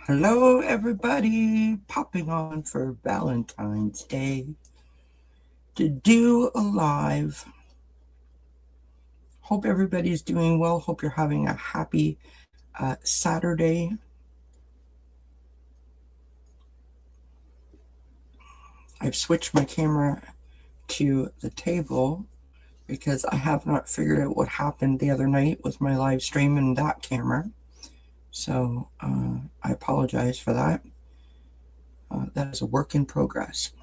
Hello, everybody. Popping on for Valentine's Day to do a live. Hope everybody's doing well. Hope you're having a happy Saturday. I've switched my camera to the table because I have not figured out what happened the other night with my live stream and that camera. So I apologize for that. That is a work in progress.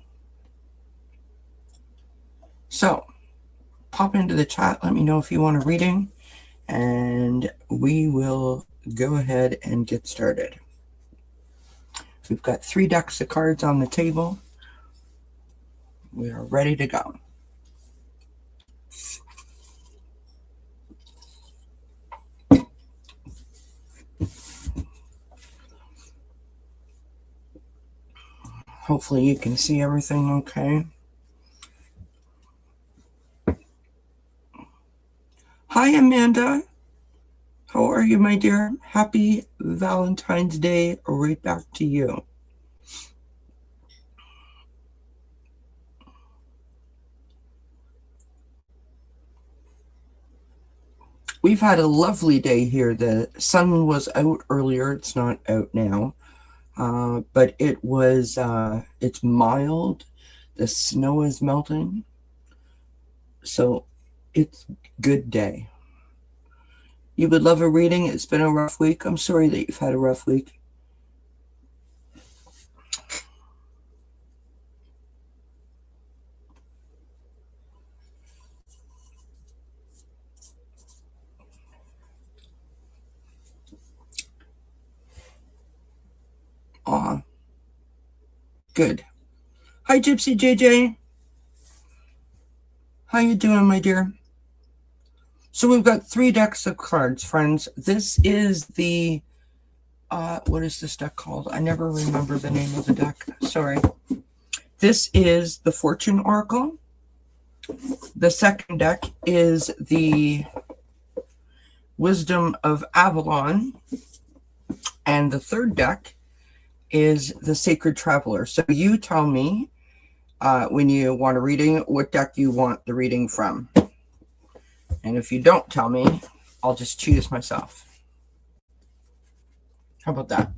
So pop into the chat. Let me know if you want a reading, and we will go ahead and get started. We've got 3 decks of cards on the table. We are ready to go. Hopefully you can see everything okay. Hi, Amanda. How are you, my dear? Happy Valentine's Day right back to you. We've had a lovely day here. The sun was out earlier. It's not out now. But it was, it's mild. The snow is melting. So it's a good day. You would love a reading. It's been a rough week. I'm sorry that you've had a rough week. Aw. Good. Hi, Gypsy JJ. How you doing, my dear? So we've got 3 decks of cards, friends. This is the, what is this deck called? I never remember the name of the deck. Sorry. This is the Fortune Oracle. The second deck is the Wisdom of Avalon. And the third deck is the Sacred Traveler. So you tell me when you want a reading, what deck you want the reading from. And if you don't tell me, I'll just choose myself. How about that?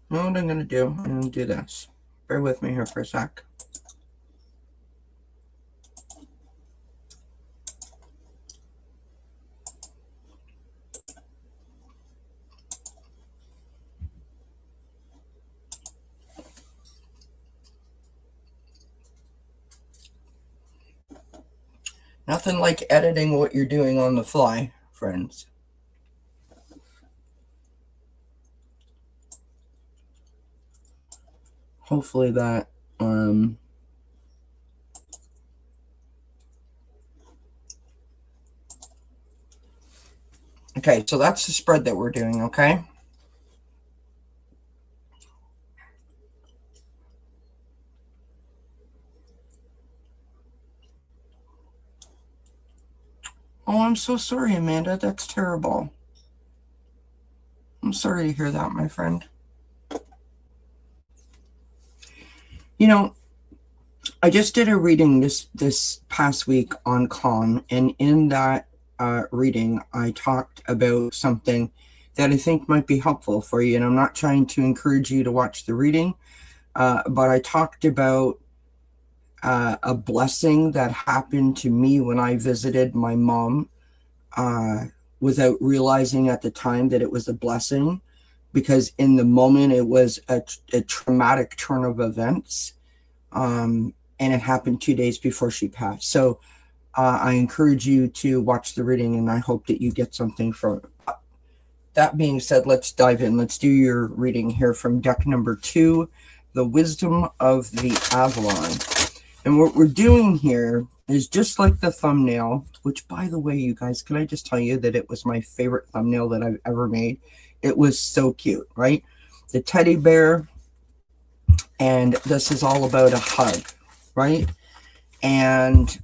Know what I'm going to do? I'm going to do this. Bear with me here for a sec. Nothing like editing what you're doing on the fly, friends. Hopefully that okay, so that's the spread that we're doing, okay? Oh, I'm so sorry, Amanda. That's terrible. I'm sorry to hear that, my friend. You know, I just did a reading this past week on calm, and in that reading, I talked about something that I think might be helpful for you. And I'm not trying to encourage you to watch the reading, but I talked about a blessing that happened to me when I visited my mom without realizing at the time that it was a blessing, because in the moment it was a traumatic turn of events, and it happened 2 days before she passed. So I encourage you to watch the reading, and I hope that you get something from it. That being said, let's dive in. Let's do your reading here from deck number 2, the Wisdom of the Avalon. And what we're doing here is just like the thumbnail, which, by the way, you guys, can I just tell you that it was my favorite thumbnail that I've ever made? It was so cute, right? The teddy bear, and this is all about a hug, right? And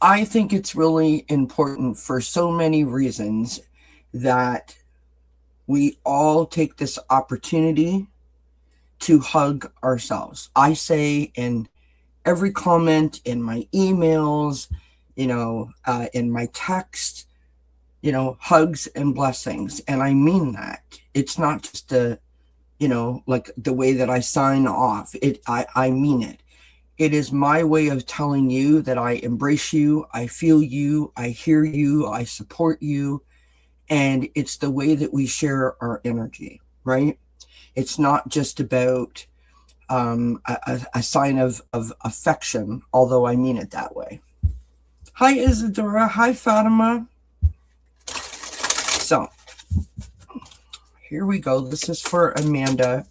I think it's really important for so many reasons that we all take this opportunity to hug ourselves. I say in every comment, in my emails, in my text, hugs and blessings. And I mean that. It's not just like the way that I sign off. I mean it. It is my way of telling you that I embrace you, I feel you, I hear you, I support you. And it's the way that we share our energy, right? It's not just about a sign of affection, although I mean it that way. Hi, Isadora. Hi, Fatima. So, here we go. This is for Amanda.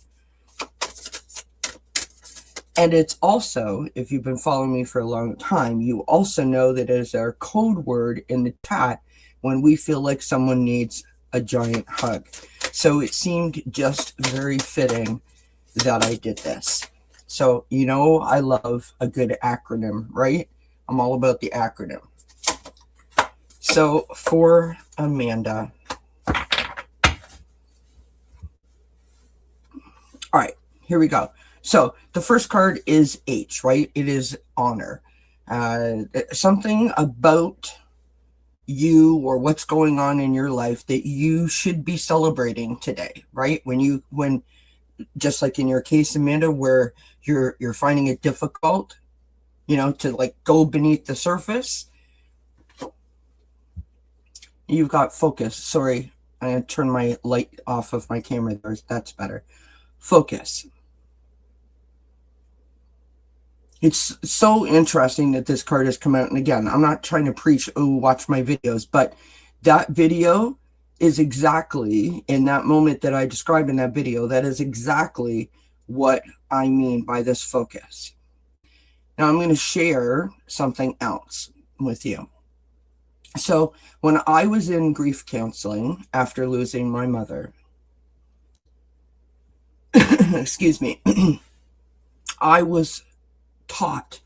And it's also, if you've been following me for a long time, you also know that it is our code word in the chat when we feel like someone needs a giant hug. So it seemed just very fitting that I did this. So, I love a good acronym, right? I'm all about the acronym. So for Amanda. All right, here we go. So the first card is H, right? It is honor. Something about you or what's going on in your life that you should be celebrating today, right? When just like in your case, Amanda, where you're finding it difficult, to like go beneath the surface. You've got focus. Sorry, I'm going to turn my light off of my camera. That's better. Focus. It's so interesting that this card has come out. And again, I'm not trying to preach, watch my videos, but that video is exactly, in that moment that I described in that video, that is exactly what I mean by this focus. Now I'm going to share something else with you. So when I was in grief counseling after losing my mother, excuse me, I was taught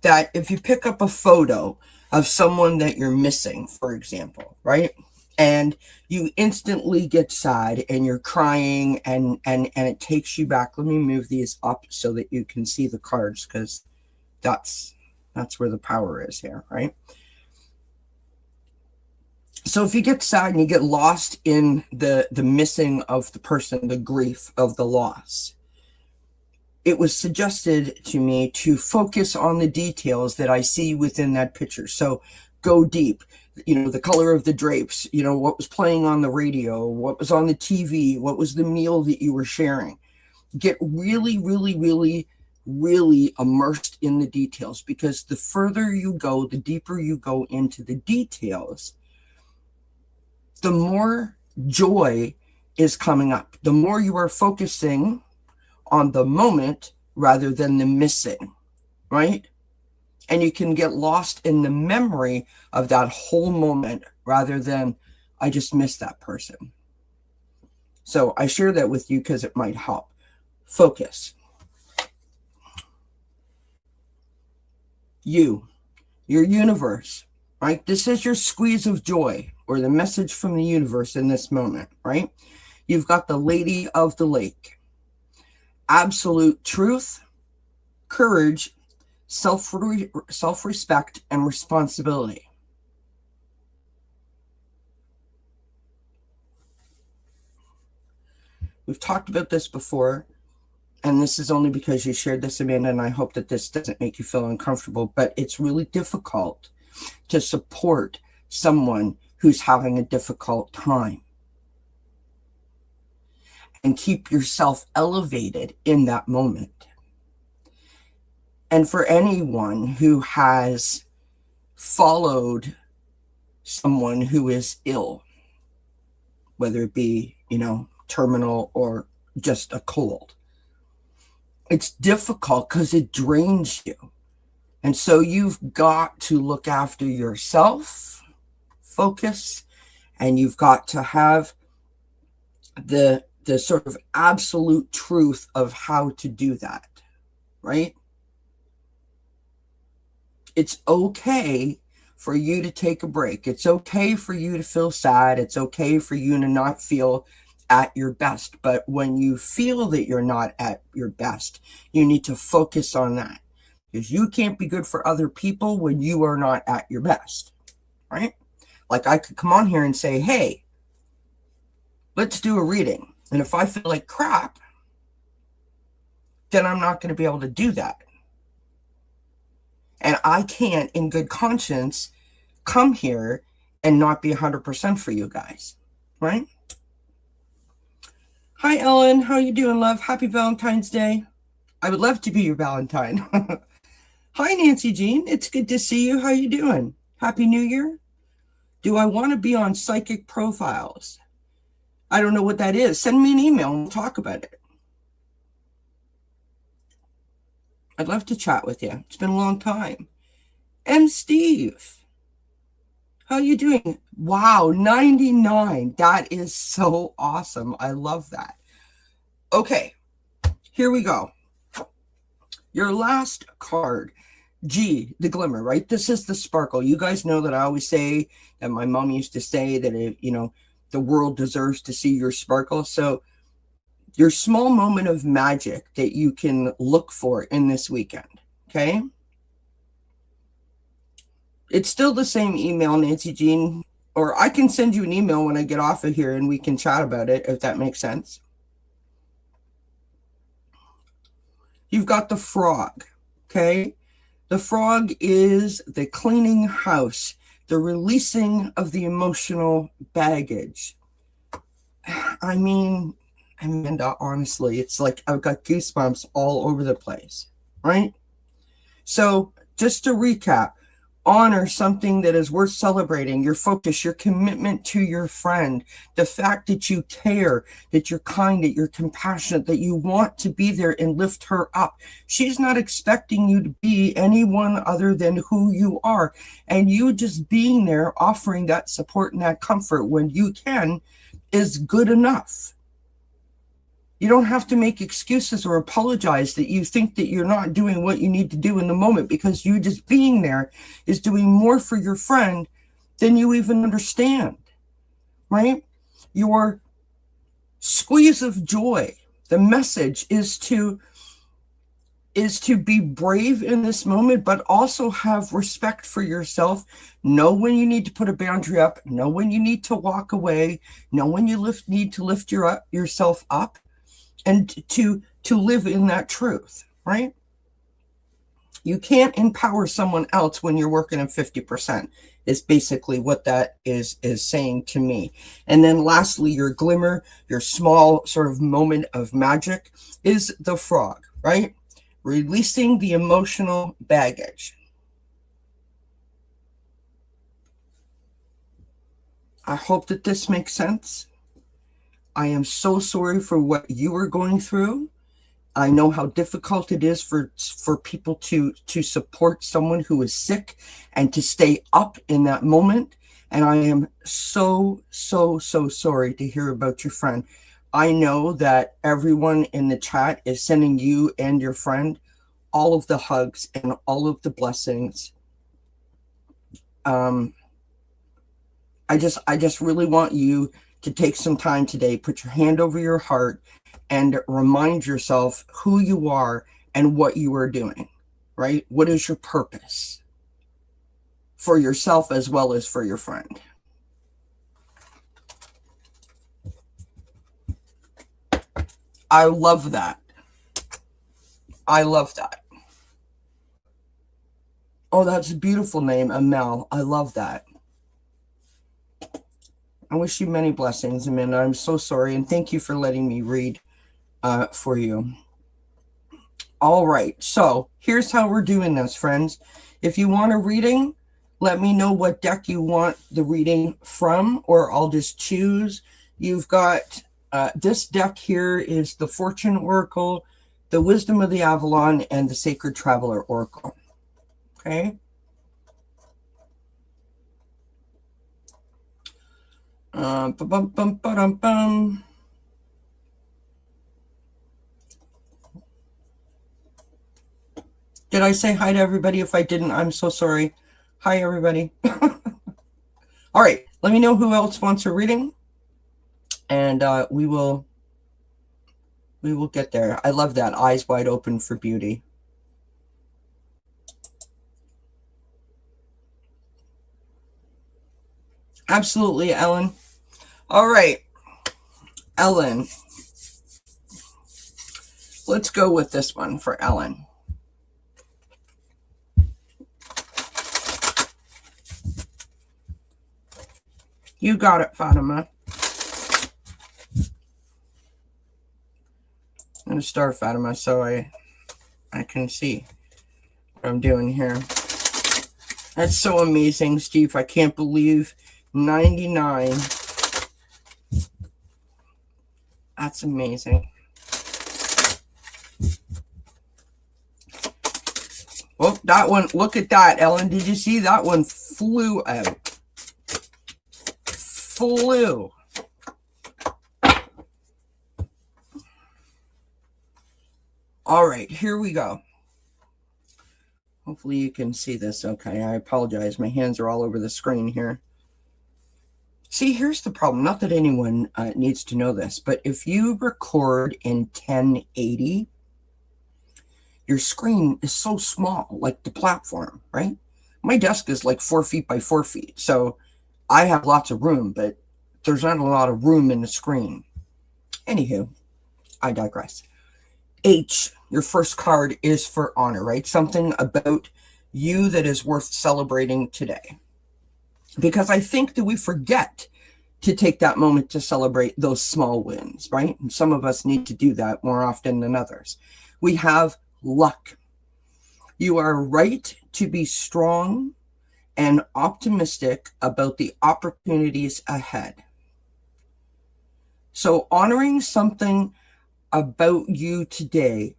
that if you pick up a photo of someone that you're missing, for example, right? And you instantly get sad and you're crying and it takes you back. Let me move these up so that you can see the cards, because that's where the power is here, right? So if you get sad and you get lost in the missing of the person, the grief of the loss, it was suggested to me to focus on the details that I see within that picture. So go deep, the color of the drapes, what was playing on the radio, what was on the TV, what was the meal that you were sharing. Get really, really, really, really immersed in the details, because the further you go, the deeper you go into the details, the more joy is coming up. The more you are focusing on the moment rather than the missing, right? And you can get lost in the memory of that whole moment rather than, I just missed that person. So I share that with you because it might help. Focus. Your universe, right? This is your squeeze of joy, or the message from the universe in this moment, right? You've got the Lady of the Lake. Absolute truth, courage, self-respect, and responsibility. We've talked about this before, and this is only because you shared this, Amanda, and I hope that this doesn't make you feel uncomfortable, but it's really difficult to support someone who's having a difficult time and keep yourself elevated in that moment. And for anyone who has followed someone who is ill, whether it be, terminal or just a cold, it's difficult because it drains you. And so you've got to look after yourself, focus, and you've got to have the sort of absolute truth of how to do that, right? It's okay for you to take a break. It's okay for you to feel sad. It's okay for you to not feel at your best. But when you feel that you're not at your best, you need to focus on that, because you can't be good for other people when you are not at your best, right? Like I could come on here and say, hey, let's do a reading. And if I feel like crap, then I'm not going to be able to do that. And I can't, in good conscience, come here and not be 100% for you guys, right? Hi, Ellen. How you doing, love? Happy Valentine's Day. I would love to be your Valentine. Hi, Nancy Jean. It's good to see you. How you doing? Happy New Year. Do I want to be on Psychic Profiles? I don't know what that is. Send me an email and we'll talk about it. I'd love to chat with you. It's been a long time. M. Steve. How you doing? Wow, 99. That is so awesome. I love that. Okay, here we go. Your last card, G, the Glimmer, right? This is the sparkle. You guys know that I always say that my mom used to say that, the world deserves to see your sparkle. So your small moment of magic that you can look for in this weekend, okay? It's still the same email, Nancy Jean, or I can send you an email when I get off of here and we can chat about it, if that makes sense. You've got the frog, okay? The frog is the cleaning house, the releasing of the emotional baggage. I mean, Amanda, honestly, it's like I've got goosebumps all over the place, right? So just to recap, honor something that is worth celebrating, your focus, your commitment to your friend, the fact that you care, that you're kind, that you're compassionate, that you want to be there and lift her up. She's not expecting you to be anyone other than who you are. And you just being there, offering that support and that comfort when you can, is good enough. You don't have to make excuses or apologize that you think that you're not doing what you need to do in the moment, because you just being there is doing more for your friend than you even understand, right? Your squeeze of joy, the message is to be brave in this moment, but also have respect for yourself. Know when you need to put a boundary up, know when you need to walk away, know when you need to lift yourself up. And to live in that truth, right? You can't empower someone else when you're working at 50%, is basically what that is saying to me. And then lastly, your glimmer, your small sort of moment of magic is the frog, right? Releasing the emotional baggage. I hope that this makes sense. I am so sorry for what you are going through. I know how difficult it is for people to support someone who is sick and to stay up in that moment. And I am so sorry to hear about your friend. I know that everyone in the chat is sending you and your friend all of the hugs and all of the blessings. I just really want you to take some time today, put your hand over your heart and remind yourself who you are and what you are doing, right? What is your purpose for yourself as well as for your friend? I love that. I love that. Oh, that's a beautiful name, Amel. I love that. I wish you many blessings, Amanda. I'm so sorry, and thank you for letting me read for you. All right, so here's how we're doing this, friends. If you want a reading, let me know what deck you want the reading from, or I'll just choose. You've got this deck here is the Fortune Oracle, the Wisdom of the Avalon, and the Sacred Traveler Oracle. Okay. Ba-bum-bum-ba-dum-bum. Did I say hi to everybody? If I didn't, I'm so sorry. Hi, everybody. All right, let me know who else wants a reading, and we will get there. I love that. Eyes wide open for beauty. Absolutely, Ellen. All right, Ellen. Let's go with this one for Ellen. You got it, Fatima. I'm going to start, Fatima, so I can see what I'm doing here. That's so amazing, Steve. I can't believe 99. That's amazing. Oh, that one, look at that, Ellen. Did you see that one flew out? Flew. All right, here we go. Hopefully you can see this okay. I apologize. My hands are all over the screen here. See, here's the problem. Not that anyone needs to know this, but if you record in 1080, your screen is so small, like the platform, right? My desk is like 4 feet by 4 feet. So I have lots of room, but there's not a lot of room in the screen. Anywho, I digress. H, your first card is for honor, right? Something about you that is worth celebrating today. Because I think that we forget to take that moment to celebrate those small wins, right? And some of us need to do that more often than others. We have luck. You are right to be strong and optimistic about the opportunities ahead. So honoring something about you today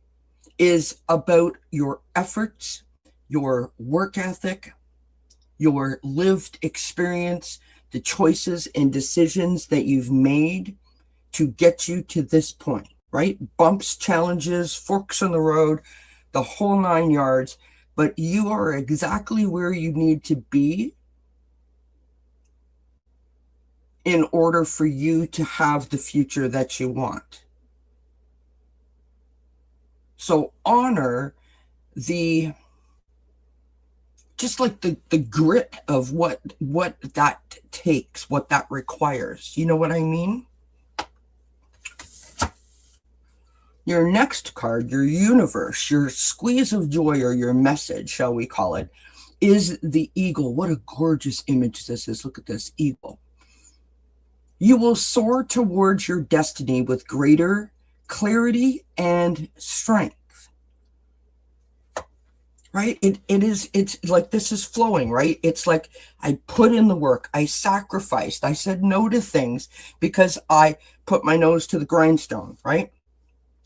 is about your efforts, your work ethic, your lived experience, the choices and decisions that you've made to get you to this point, right? Bumps, challenges, forks in the road, the whole 9 yards, but you are exactly where you need to be in order for you to have the future that you want. So honor the just like the grit of what that takes, what that requires. You know what I mean? Your next card, your universe, your squeeze of joy, or your message, shall we call it, is the eagle. What a gorgeous image this is. Look at this eagle. You will soar towards your destiny with greater clarity and strength. Right? It's like this is flowing, right? It's like I put in the work, I sacrificed, I said no to things because I put my nose to the grindstone, right?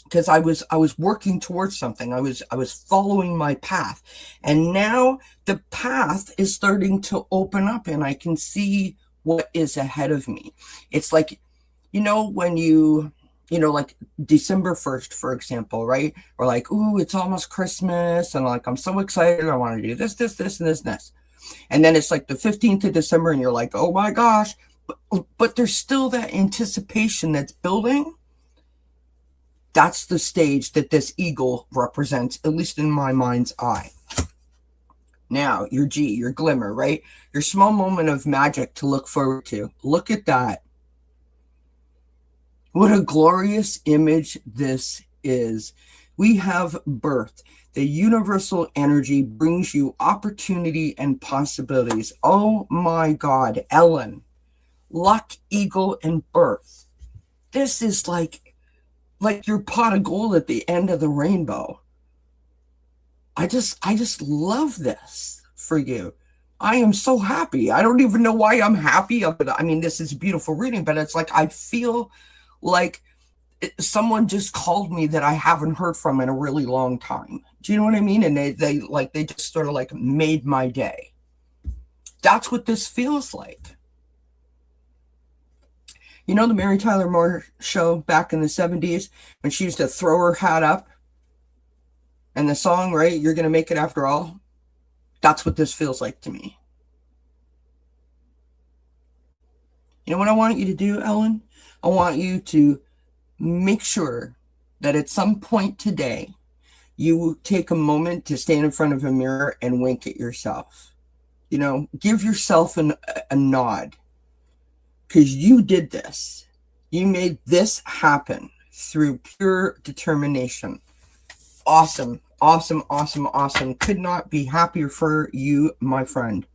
Because I was working towards something. I was following my path. And now the path is starting to open up and I can see what is ahead of me. It's like, when like December 1st, for example, right? Or like, ooh, it's almost Christmas. And like, I'm so excited. I want to do this, this, this, and this. And then it's like the 15th of December and you're like, oh my gosh. But there's still that anticipation that's building. That's the stage that this eagle represents, at least in my mind's eye. Now, your G, your glimmer, right? Your small moment of magic to look forward to. Look at that. What a glorious image this is. We have birth. The universal energy brings you opportunity and possibilities. Oh my God, Ellen. Luck, eagle, and birth. This is like your pot of gold at the end of the rainbow. I just love this for you. I am so happy. I don't even know why I'm happy. I mean, this is a beautiful reading, but it's like I feel like someone just called me that I haven't heard from in a really long time. Do you know what I mean? And they just sort of like made my day. That's what this feels like. You know the Mary Tyler Moore show back in the 70s when she used to throw her hat up? And the song, right? You're going to make it after all. That's what this feels like to me. You know what I want you to do, Ellen? I want you to make sure that at some point today, you take a moment to stand in front of a mirror and wink at yourself. You know, give yourself a nod, because you did this. You made this happen through pure determination. Awesome, awesome, awesome, awesome. Could not be happier for you, my friend.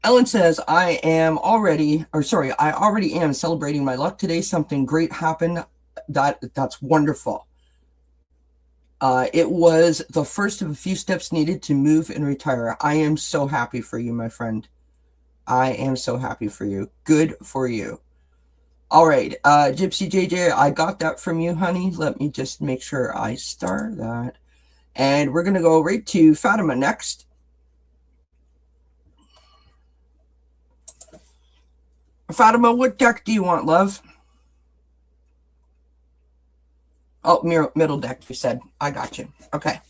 Ellen says, I already am celebrating my luck today. Something great happened. That's wonderful. It was the first of a few steps needed to move and retire. I am so happy for you, my friend. I am so happy for you. Good for you. All right, Gypsy JJ, I got that from you, honey. Let me just make sure I star that. And we're going to go right to Fatima next. Fatima, what deck do you want, love? Oh, middle deck, you said. I got you. Okay.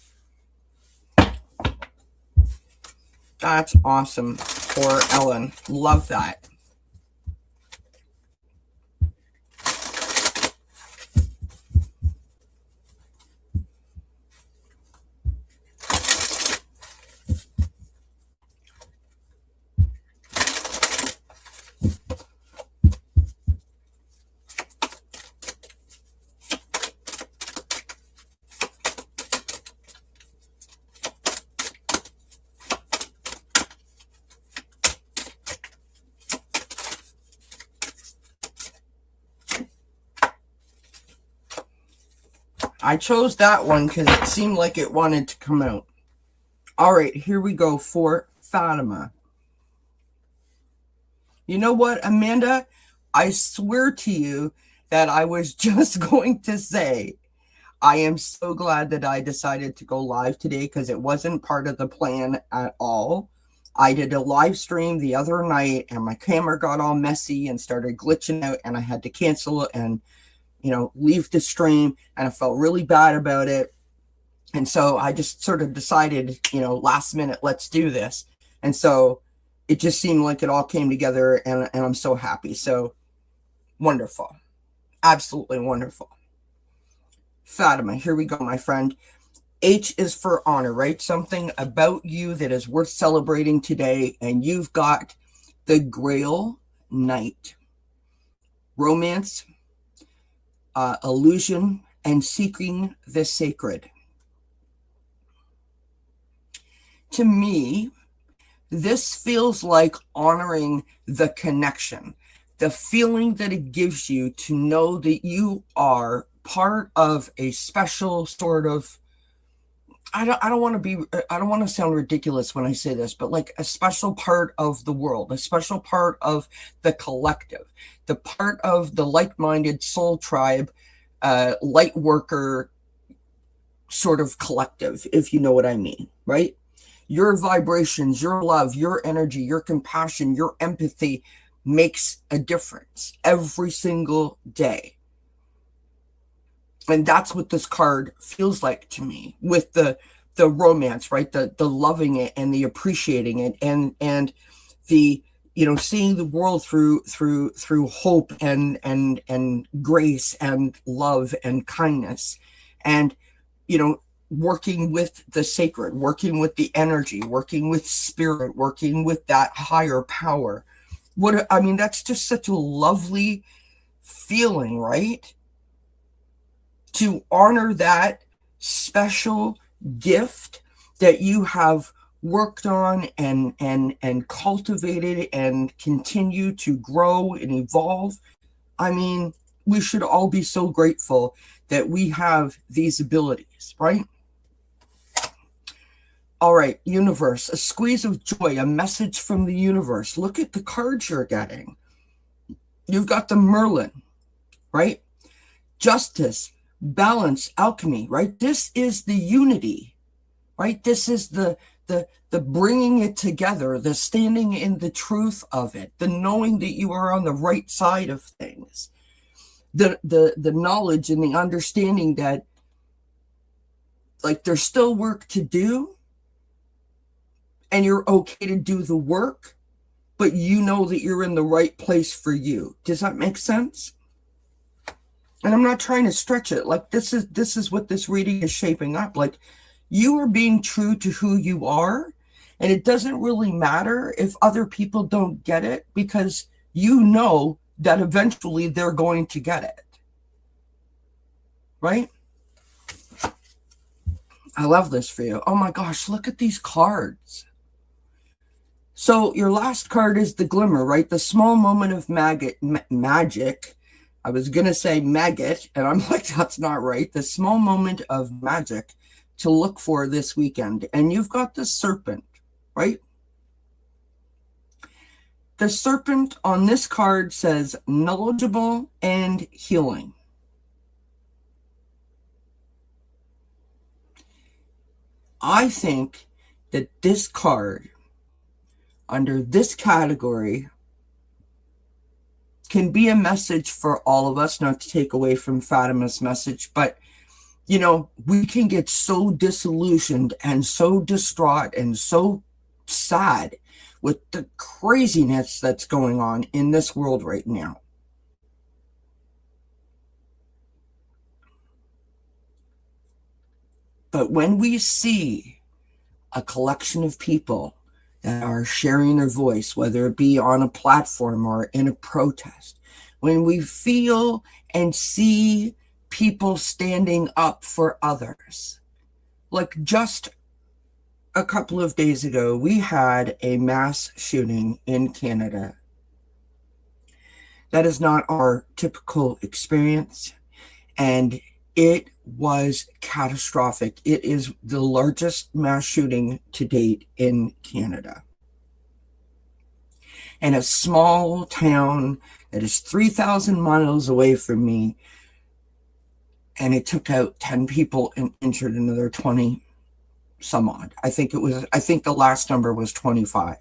That's awesome for Ellen. Love that. I chose that one because it seemed like it wanted to come out. All right, here we go for Fatima. You know what, Amanda? I swear to you that I was just going to say, I am so glad that I decided to go live today because it wasn't part of the plan at all. I did a live stream the other night and my camera got all messy and started glitching out and I had to cancel it and, leave the stream, and I felt really bad about it. And so I just sort of decided, last minute, let's do this. And so it just seemed like it all came together and I'm so happy. So wonderful. Absolutely wonderful. Fatima, here we go, my friend. H is for honor, right? Something about you that is worth celebrating today. And you've got the Grail Knight. Romance, illusion, and seeking the sacred. To me, this feels like honoring the connection, the feeling that it gives you to know that you are part of a special sort of, I don't want to sound ridiculous when I say this, but like a special part of the world, a special part of the collective, the part of the like-minded soul tribe, light worker sort of collective, if you know what I mean, right? Your vibrations, your love, your energy, your compassion, your empathy makes a difference every single day. And that's what this card feels like to me, with the romance, right? The loving it and the appreciating it and the, seeing the world through hope and grace and love and kindness, and, working with the sacred, working with the energy, working with spirit, working with that higher power. That's just such a lovely feeling, right? To honor that special gift that you have worked on and cultivated and continue to grow and evolve. We should all be so grateful that we have these abilities, right? All right, universe, a squeeze of joy, a message from the universe. Look at the cards you're getting. You've got the Merlin, right? Justice, balance, alchemy, right? This is the unity, right? This is the bringing it together, the standing in the truth of it, the knowing that you are on the right side of things, the knowledge and the understanding that, like, there's still work to do, and you're okay to do the work, but you know that you're in the right place for you. Does that make sense? And I'm not trying to stretch it. Like, this is what this reading is shaping up. Like, you are being true to who you are, and it doesn't really matter if other people don't get it, because you know that eventually they're going to get it. Right? I love this for you. Oh my gosh, look at these cards. So your last card is the Glimmer, right? The small moment of magic. I was going to say maggot, and I'm like, that's not right. The small moment of magic to look for this weekend. And you've got the serpent, right? The serpent on this card says knowledgeable and healing. I think that this card, under this category, can be a message for all of us, not to take away from Fatima's message, but, you know, we can get so disillusioned and so distraught and so sad with the craziness that's going on in this world right now. But when we see a collection of people that are sharing their voice, whether it be on a platform or in a protest, when we feel and see people standing up for others, like just a couple of days ago, we had a mass shooting in Canada. That is not our typical experience, and it was catastrophic. It is the largest mass shooting to date in Canada. And a small town that is 3,000 miles away from me, and it took out 10 people and injured another 20 some odd. I think the last number was 25.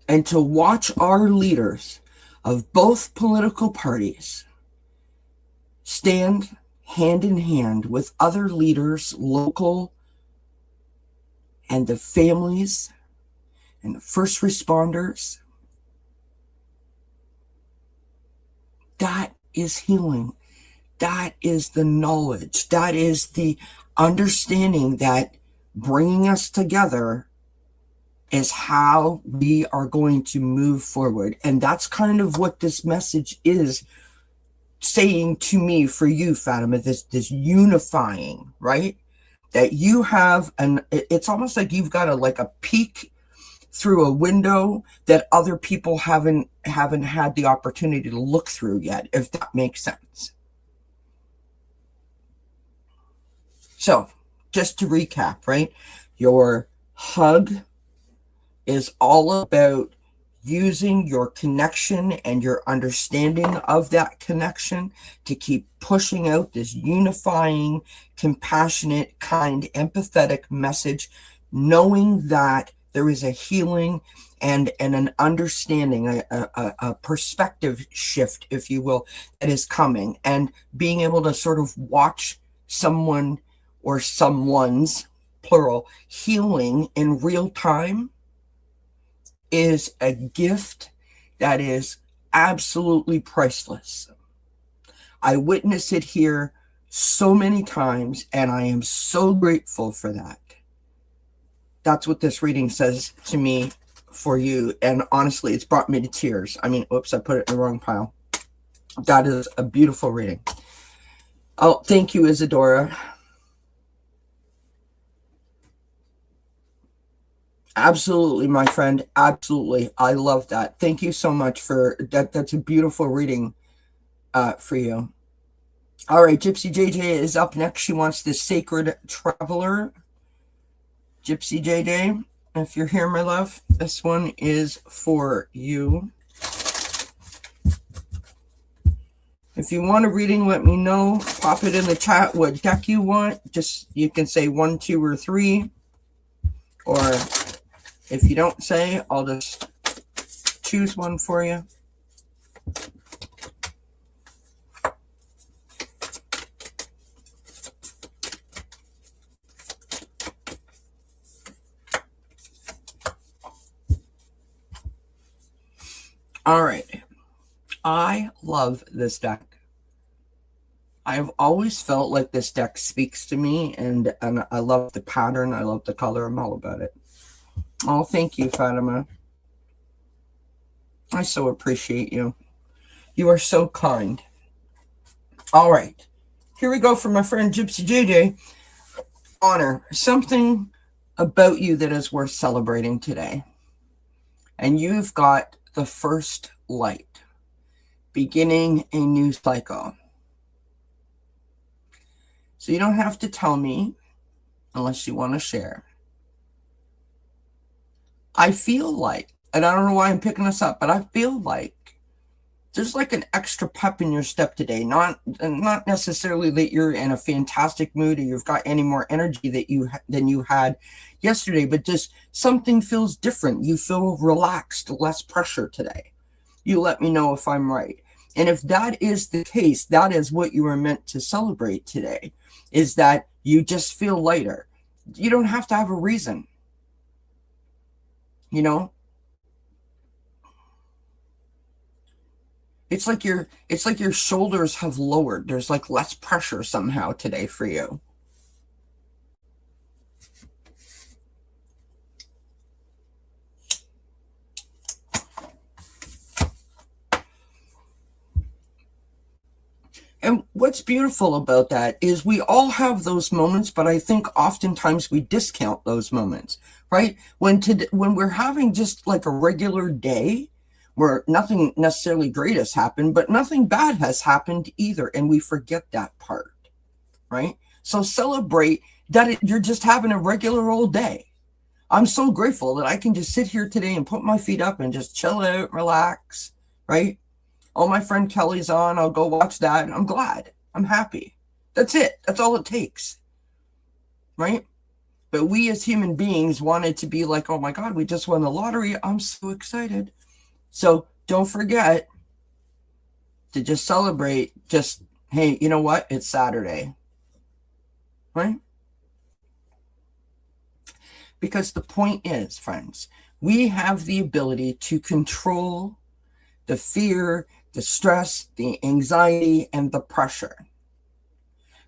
And to watch our leaders of both political parties stand hand in hand with other leaders, local, and the families and the first responders, that is healing. That is the knowledge. That is the understanding that bringing us together is how we are going to move forward. And that's kind of what this message is saying to me for you, Fatima, this unifying, right? That you have, it's almost like you've got a peek through a window that other people haven't had the opportunity to look through yet, if that makes sense. So, just to recap, right? Your hug is all about using your connection and your understanding of that connection to keep pushing out this unifying, compassionate, kind, empathetic message, knowing that there is a healing and an understanding, a perspective shift, if you will, that is coming. And being able to sort of watch someone or someone's, plural, healing in real time is a gift that is absolutely priceless. I witness it here so many times, and I am so grateful for that. That's what this reading says to me for you, and honestly, it's brought me to tears. I mean, oops, I put it in the wrong pile. That is a beautiful reading. Oh, thank you, Isadora. Absolutely, my friend. Absolutely. I love that. Thank you so much for that. That's a beautiful reading for you. All right, Gypsy JJ is up next. She wants the Sacred Traveler. Gypsy JJ, if you're here, my love, this one is for you. If you want a reading, let me know. Pop it in the chat what deck you want. Just, you can say 1, 2, or 3. Or if you don't say, I'll just choose one for you. All right. I love this deck. I've always felt like this deck speaks to me, and I love the pattern. I love the color. I'm all about it. Oh, thank you, Fatima. I so appreciate you. You are so kind. All right. Here we go from my friend Gypsy JJ. Honor, something about you that is worth celebrating today. And you've got the first light, beginning a new cycle. So you don't have to tell me unless you want to share. I feel like, and I don't know why I'm picking this up, but I feel like there's like an extra pep in your step today. Not necessarily that you're in a fantastic mood or you've got any more energy than you had yesterday, but just something feels different. You feel relaxed, less pressure today. You let me know if I'm right. And if that is the case, that is what you were meant to celebrate today, is that you just feel lighter. You don't have to have a reason. You know, it's like your shoulders have lowered. There's like less pressure somehow today for you. And what's beautiful about that is we all have those moments, but I think oftentimes we discount those moments, right? When we're having just like a regular day where nothing necessarily great has happened, but nothing bad has happened either, and we forget that part, right? So celebrate that you're just having a regular old day. I'm so grateful that I can just sit here today and put my feet up and just chill out, relax, right? Oh, my friend Kelly's on. I'll go watch that. And I'm glad. I'm happy. That's it. That's all it takes. Right? But we as human beings wanted to be like, oh my God, we just won the lottery. I'm so excited. So don't forget to just celebrate. Just, hey, you know what? It's Saturday. Right? Because the point is, friends, we have the ability to control the fear, the stress, the anxiety, and the pressure.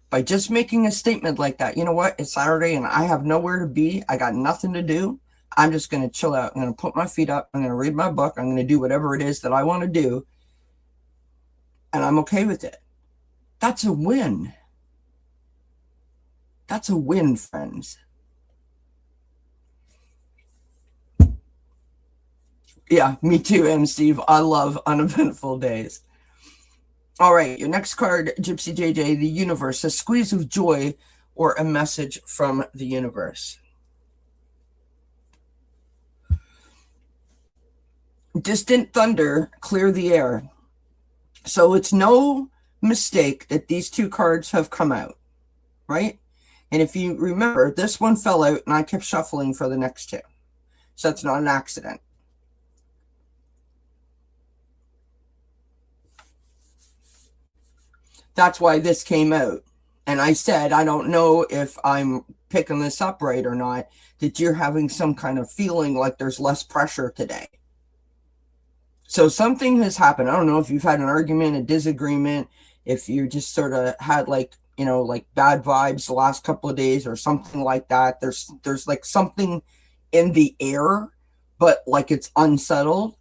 By just making a statement like that, you know what? It's Saturday and I have nowhere to be. I got nothing to do. I'm just going to chill out. I'm going to put my feet up. I'm going to read my book. I'm going to do whatever it is that I want to do. And I'm okay with it. That's a win. That's a win, friends. Yeah, me too, M. Steve. I love uneventful days. All right, your next card, Gypsy JJ, the universe, a squeeze of joy or a message from the universe. Distant thunder, clear the air. So it's no mistake that these two cards have come out, right? And if you remember, this one fell out and I kept shuffling for the next two. So that's not an accident. That's why this came out. And I said, I don't know if I'm picking this up right or not, that you're having some kind of feeling like there's less pressure today. So something has happened. I don't know if you've had an argument, a disagreement, if you just sort of had like, you know, like bad vibes the last couple of days or something like that. There's like something in the air, but like it's unsettled.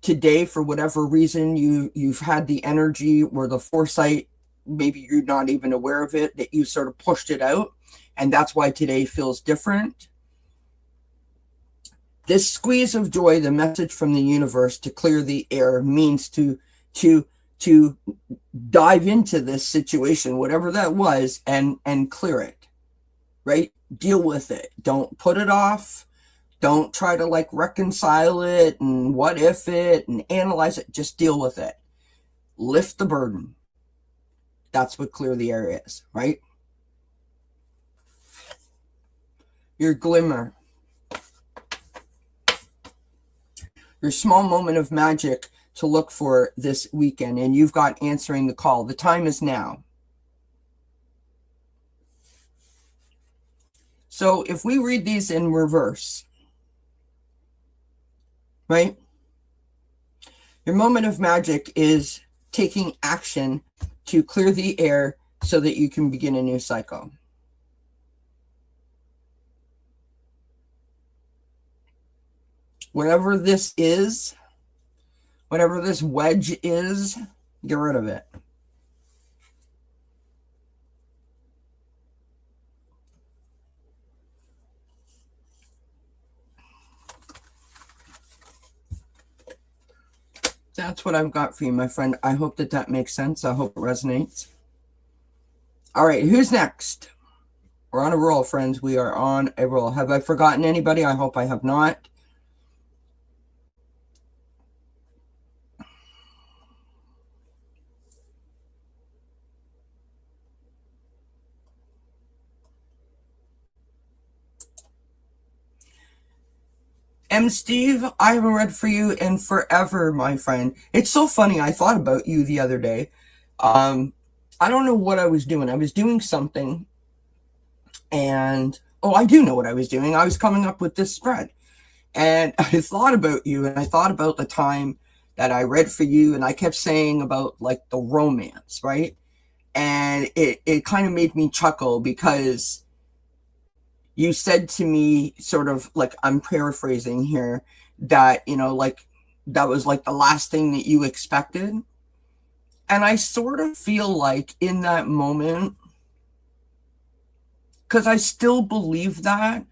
Today, for whatever reason, you've had the energy or the foresight, maybe you're not even aware of it, that you sort of pushed it out. And that's why today feels different. This squeeze of joy, the message from the universe to clear the air, means to dive into this situation, whatever that was, and clear it, right? Deal with it. Don't put it off. Don't try to like reconcile it and what if it and analyze it. Just deal with it. Lift the burden. That's what clear the air is, right? Your glimmer. Your small moment of magic to look for this weekend, and you've got answering the call. The time is now. So if we read these in reverse, right? Your moment of magic is taking action to clear the air so that you can begin a new cycle. Whatever this is, whatever this wedge is, get rid of it. That's what I've got for you, my friend. I hope that that makes sense. I hope it resonates. All right, who's next? We're on a roll, friends. We are on a roll. Have I forgotten anybody? I hope I have not. Steve, I haven't read for you in forever, my friend. It's so funny. I thought about you the other day. I don't know what I was doing. I was doing something, and I do know what I was doing. I was coming up with this spread, and I thought about you, and I thought about the time that I read for you, and I kept saying about like the romance, right? And it kind of made me chuckle because you said to me, sort of like, I'm paraphrasing here, that, like that was like the last thing that you expected. And I sort of feel like in that moment, because I still believe that,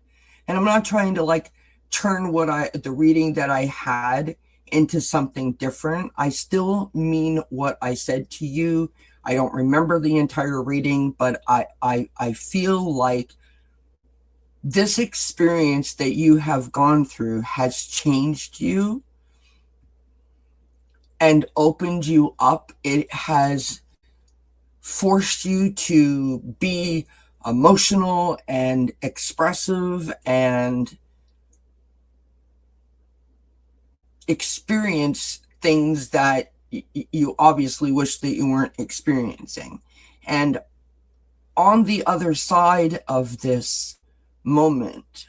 and I'm not trying to like turn the reading that I had into something different. I still mean what I said to you. I don't remember the entire reading, but I feel like this experience that you have gone through has changed you and opened you up. It has forced you to be emotional and expressive and experience things that you obviously wish that you weren't experiencing. And on the other side of this moment,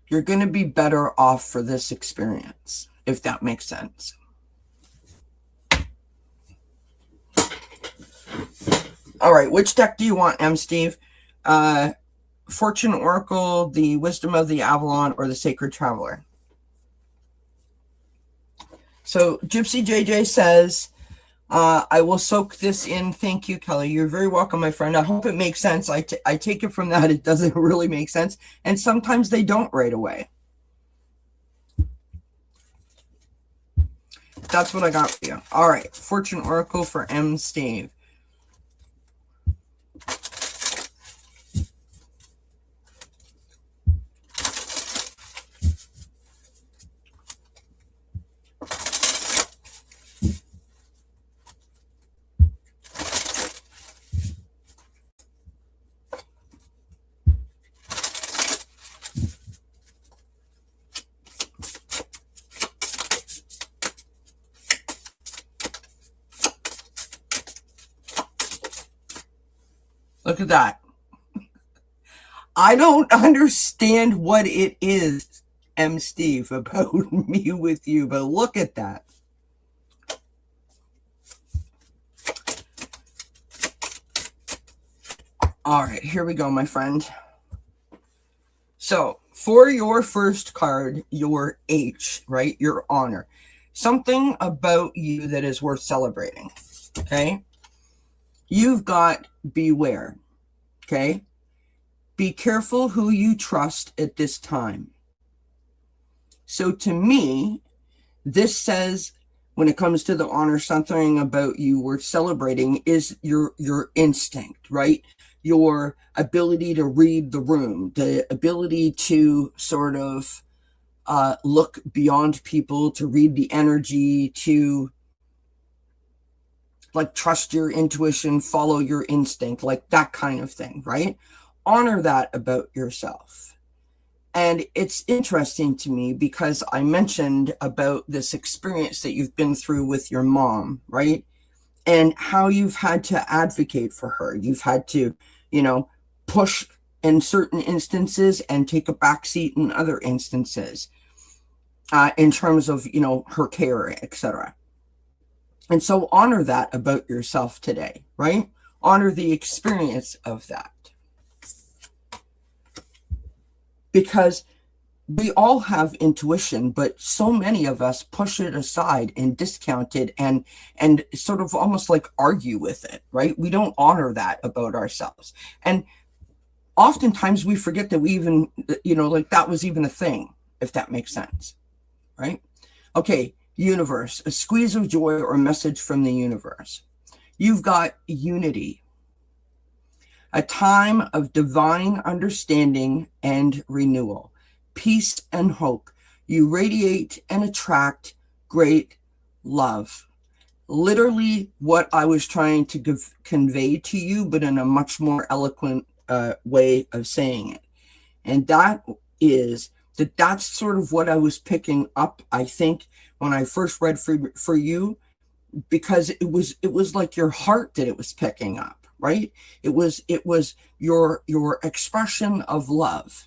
you're going to be better off for this experience, if that makes sense. All right, which deck do you want, Steve? Fortune Oracle, the Wisdom of the Avalon, or the Sacred Traveler? So Gypsy JJ says, I will soak this in. Thank you, Kelly. You're very welcome, my friend. I hope it makes sense. I take it from that. It doesn't really make sense. And sometimes they don't right away. That's what I got for you. All right. Fortune Oracle for Steve. Look at that. I don't understand what it is, Steve, about me with you, but look at that. All right, here we go, my friend. So for your first card, your H, right? Your honor. Something about you that is worth celebrating, okay? You've got beware, okay? Be careful who you trust at this time. So to me, this says, when it comes to the honor, something about you worth celebrating is your instinct, right? Your ability to read the room, the ability to sort of look beyond people, to read the energy, to like trust your intuition, follow your instinct, like that kind of thing, right? Honor that about yourself. And it's interesting to me because I mentioned about this experience that you've been through with your mom, right? And how you've had to advocate for her. You've had to, push in certain instances and take a backseat in other instances. in terms of, her care, etc. And so honor that about yourself today, right? Honor the experience of that. Because we all have intuition, but so many of us push it aside and discount it and sort of almost like argue with it, right? We don't honor that about ourselves. And oftentimes we forget that we even, like that was even a thing, if that makes sense, right? Okay, universe, a squeeze of joy or a message from the universe. You've got unity, a time of divine understanding and renewal, peace and hope. You radiate and attract great love. Literally what I was trying to convey to you, but in a much more eloquent way of saying it. And that's sort of what I was picking up, I think, when I first read for you, because it was like your heart that it was picking up, right? It was your expression of love.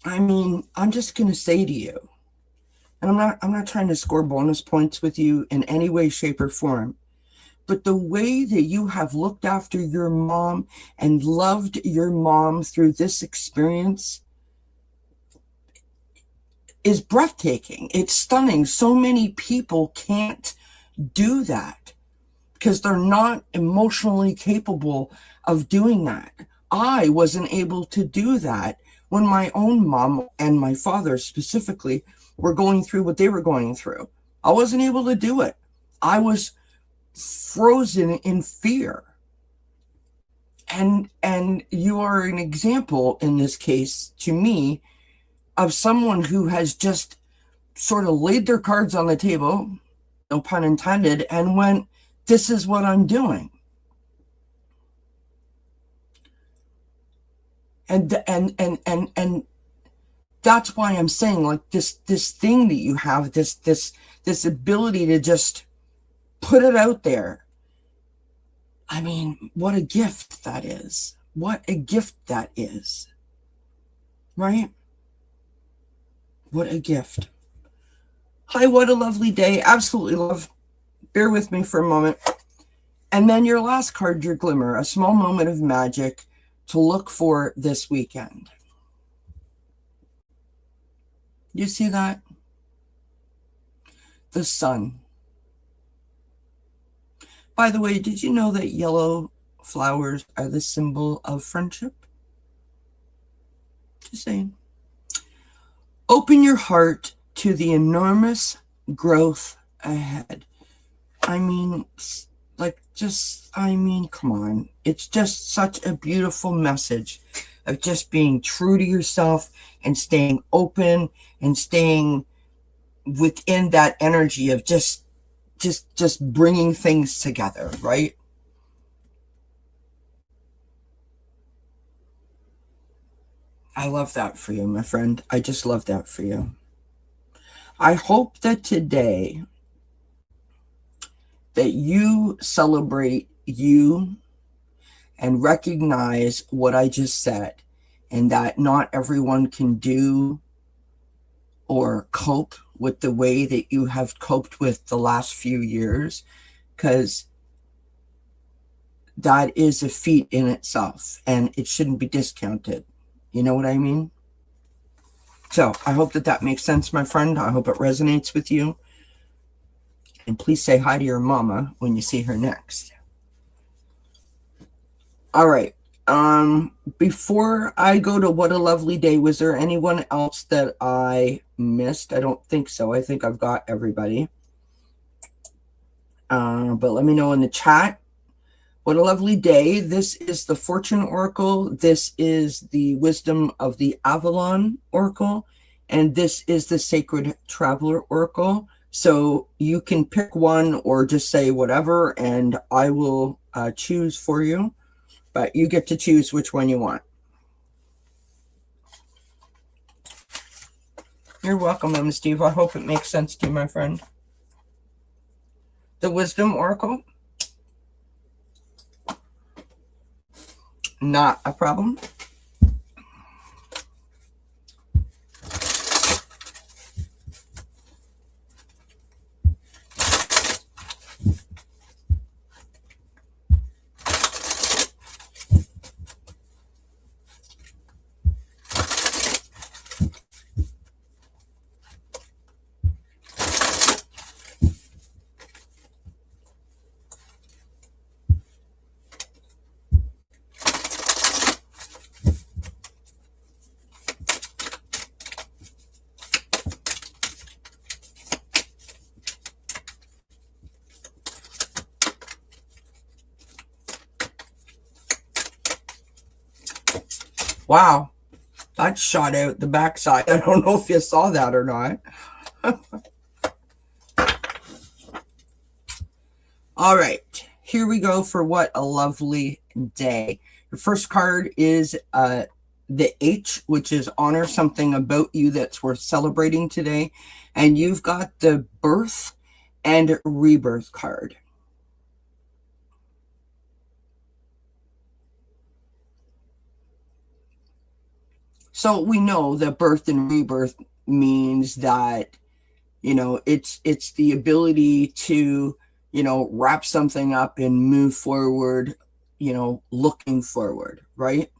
I mean, I'm just going to say to you, and I'm not trying to score bonus points with you in any way, shape, or form, but the way that you have looked after your mom and loved your mom through this experience is breathtaking. It's stunning. So many people can't do that because they're not emotionally capable of doing that. I wasn't able to do that when my own mom and my father specifically were going through what they were going through. I wasn't able to do it. I was frozen in fear. And you are an example in this case to me of someone who has just sort of laid their cards on the table, no pun intended, and went, this is what I'm doing. And that's why I'm saying, like, this thing that you have, this ability to just put it out there. I mean, what a gift that is. What a gift that is. Right? What a gift. Hi, what a lovely day. Absolutely love. Bear with me for a moment. And then your last card, your Glimmer, a small moment of magic to look for this weekend. You see that? The sun. By the way, did you know that yellow flowers are the symbol of friendship? Just saying. Open your heart to the enormous growth ahead. I mean, come on. It's just such a beautiful message of just being true to yourself and staying open and staying within that energy of just bringing things together, right? I love that for you, my friend. I just love that for you. I hope that today that you celebrate you and recognize what I just said, and that not everyone can do or cope with the way that you have coped with the last few years, because that is a feat in itself and it shouldn't be discounted. You know what I mean? So I hope that makes sense, my friend. I hope it resonates with you. And please say hi to your mama when you see her next. All right. Before I go to what a lovely day, was there anyone else that I missed? I don't think so. I think I've got everybody. But let me know in the chat. What a lovely day. This is the Fortune Oracle. This is the Wisdom of the Avalon Oracle. And this is the Sacred Traveler Oracle. So you can pick one or just say whatever, and I will choose for you. But you get to choose which one you want. You're welcome, Emma Steve. I hope it makes sense to you, my friend. The Wisdom Oracle. Not a problem. Wow, that shot out the backside. I don't know if you saw that or not. All right, here we go for What a Lovely Day. Your first card is the H, which is honor something about you that's worth celebrating today. And you've got the birth and rebirth card. So we know that birth and rebirth means that, it's the ability to, wrap something up and move forward, looking forward, right?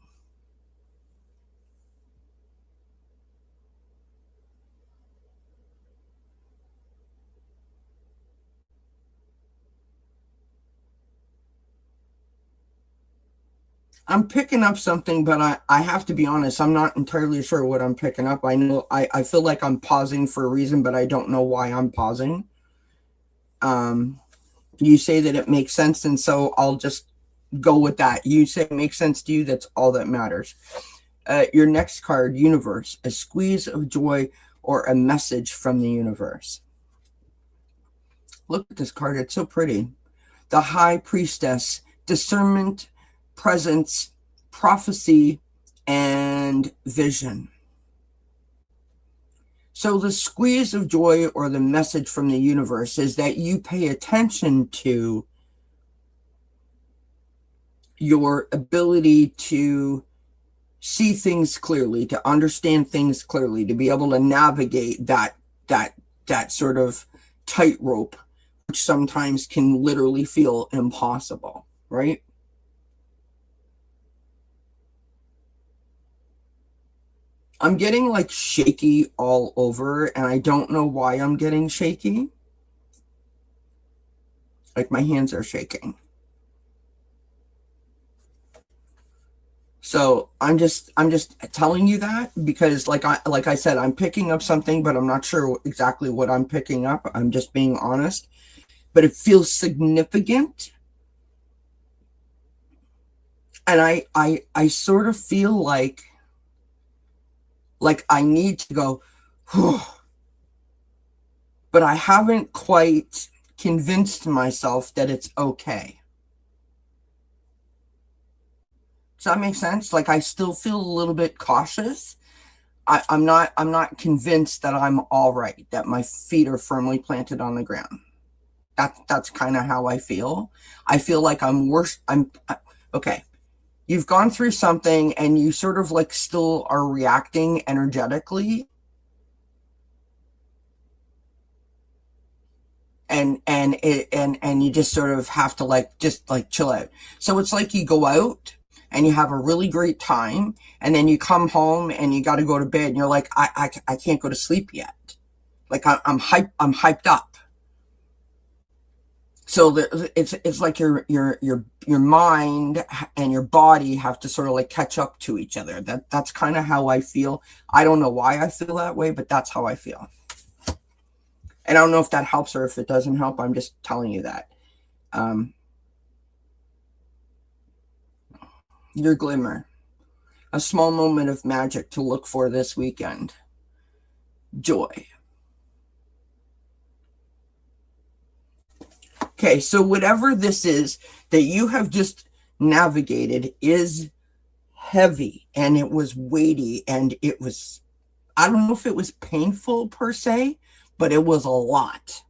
I'm picking up something, but I have to be honest, I'm not entirely sure what I'm picking up. I know I feel like I'm pausing for a reason, but I don't know why I'm pausing. You say that it makes sense, and so I'll just go with that. You say it makes sense to you, that's all that matters. Your next card, universe, a squeeze of joy or a message from the universe. Look at this card, it's so pretty. The high priestess, discernment, presence, prophecy, and vision. So the squeeze of joy or the message from the universe is that you pay attention to your ability to see things clearly, to understand things clearly, to be able to navigate that sort of tightrope, which sometimes can literally feel impossible, right? I'm getting like shaky all over, and I don't know why I'm getting shaky. Like my hands are shaking. So I'm just telling you that because like I said, I'm picking up something, but I'm not sure exactly what I'm picking up. I'm just being honest. But it feels significant. And I sort of feel like I need to go, whew, but I haven't quite convinced myself that it's okay. Does that make sense? Like I still feel a little bit cautious. I'm not convinced that I'm all right, that my feet are firmly planted on the ground. That's kind of how I feel. I feel like I'm worse. Okay. You've gone through something and you sort of like still are reacting energetically, and you just sort of have to like just like chill out. So it's like you go out and you have a really great time, and then you come home and you got to go to bed and you're like, I can't go to sleep yet. Like I'm hyped up. So it's like your mind and your body have to sort of like catch up to each other. That's kind of how I feel. I don't know why I feel that way, but that's how I feel. And I don't know if that helps or if it doesn't help. I'm just telling you that. Um, your glimmer, a small moment of magic to look for this weekend. Joy. Okay, so whatever this is that you have just navigated is heavy, and it was weighty, and it was, I don't know if it was painful per se, but it was a lot.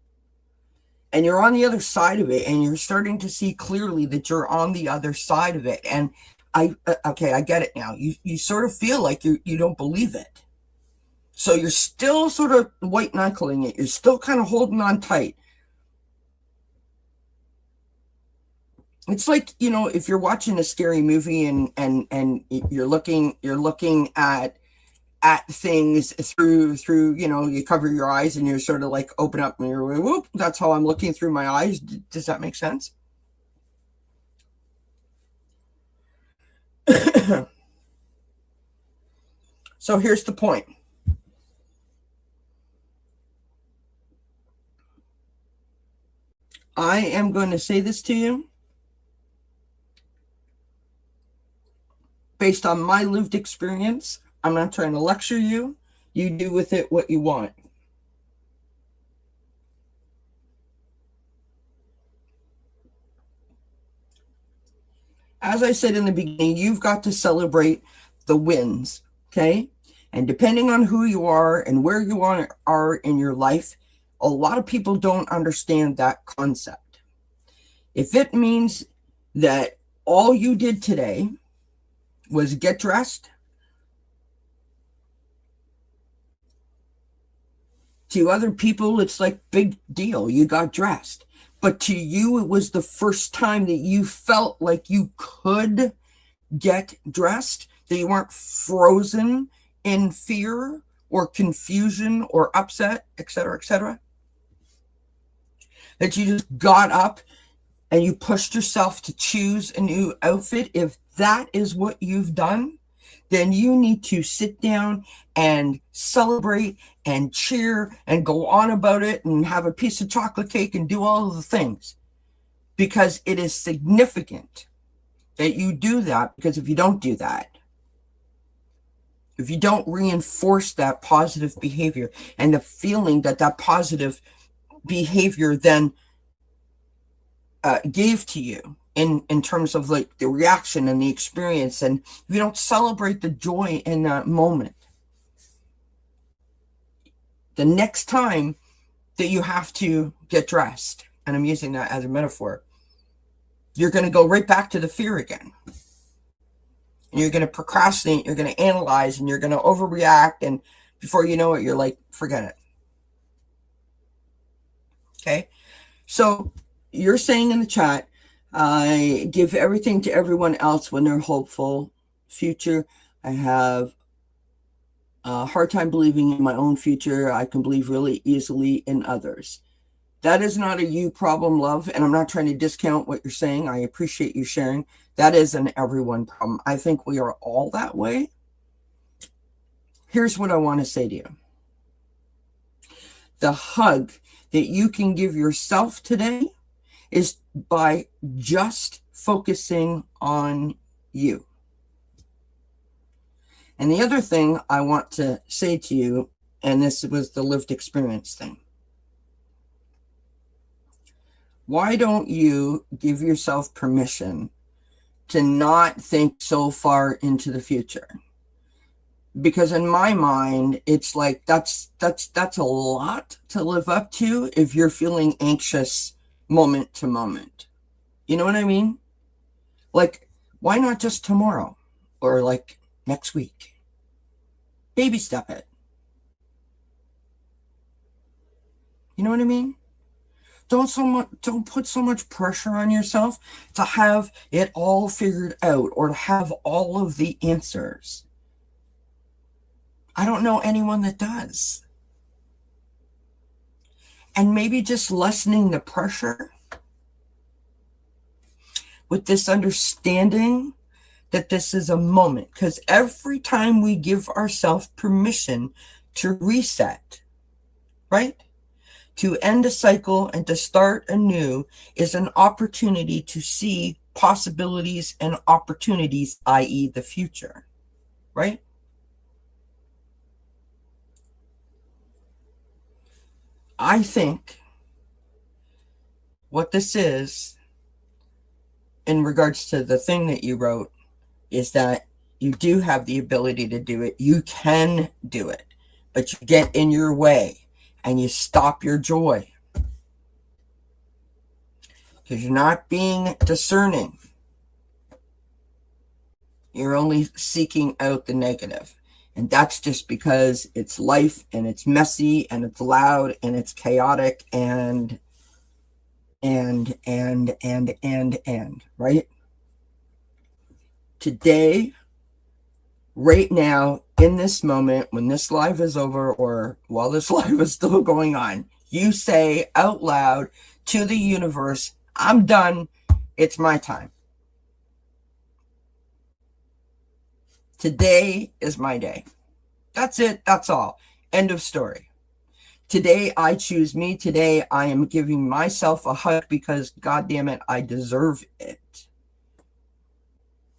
And you're on the other side of it, and you're starting to see clearly that you're on the other side of it. And okay, I get it now. You sort of feel like you don't believe it. So you're still sort of white knuckling it. You're still kind of holding on tight. It's like, if you're watching a scary movie and you're looking at things through, you cover your eyes and you're sort of like open up and you're, whoop, that's how I'm looking through my eyes. Does that make sense? So here's the point. I am going to say this to you, based on my lived experience. I'm not trying to lecture you. You do with it what you want. As I said in the beginning, you've got to celebrate the wins, okay? And depending on who you are and where you are in your life, a lot of people don't understand that concept. If it means that all you did today was get dressed, to other people, it's like big deal. You got dressed. But to you, it was the first time that you felt like you could get dressed, that you weren't frozen in fear or confusion or upset, etc., etc. That you just got up and you pushed yourself to choose a new outfit. If that is what you've done, then you need to sit down and celebrate and cheer and go on about it and have a piece of chocolate cake and do all of the things, because it is significant that you do that. Because if you don't do that, if you don't reinforce that positive behavior and the feeling that that positive behavior then gave to you in terms of like the reaction and the experience, and if you don't celebrate the joy in that moment, the next time that you have to get dressed, and I'm using that as a metaphor, you're going to go right back to the fear again. And you're going to procrastinate, you're going to analyze, and you're going to overreact, and before you know it, you're like, forget it. Okay? So you're saying in the chat, I give everything to everyone else when they're hopeful. Future, I have a hard time believing in my own future. I can believe really easily in others. That is not a you problem, love, and I'm not trying to discount what you're saying. I appreciate you sharing. That is an everyone problem. I think we are all that way. Here's what I want to say to you. The hug that you can give yourself today is by just focusing on you. And the other thing I want to say to you, and this was the lived experience thing. Why don't you give yourself permission to not think so far into the future? Because in my mind, it's like that's a lot to live up to if you're feeling anxious moment to moment. You know what I mean? Like, why not just tomorrow or like next week? Baby step it. You know what I mean? Don't put so much pressure on yourself to have it all figured out or to have all of the answers. I don't know anyone that does. And maybe just lessening the pressure with this understanding that this is a moment. Because every time we give ourselves permission to reset, right? To end a cycle and to start anew is an opportunity to see possibilities and opportunities, i.e. the future, right? I think what this is, in regards to the thing that you wrote, is that you do have the ability to do it. You can do it, but you get in your way and you stop your joy because you're not being discerning. You're only seeking out the negative. And that's just because it's life and it's messy and it's loud and it's chaotic and, right? Today, right now, in this moment, when this live is over or while this live is still going on, you say out loud to the universe, I'm done. It's my time. Today is my day. That's it. That's all. End of story. Today, I choose me. Today, I am giving myself a hug because, God damn it, I deserve it.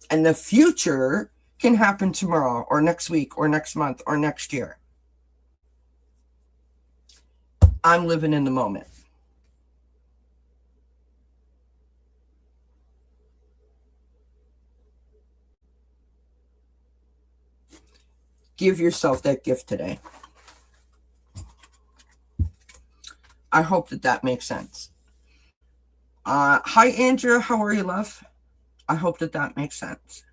And the future can happen tomorrow or next week or next month or next year. I'm living in the moment. Give yourself that gift today. I hope that makes sense. Hi, Andrea. How are you, love? I hope that makes sense.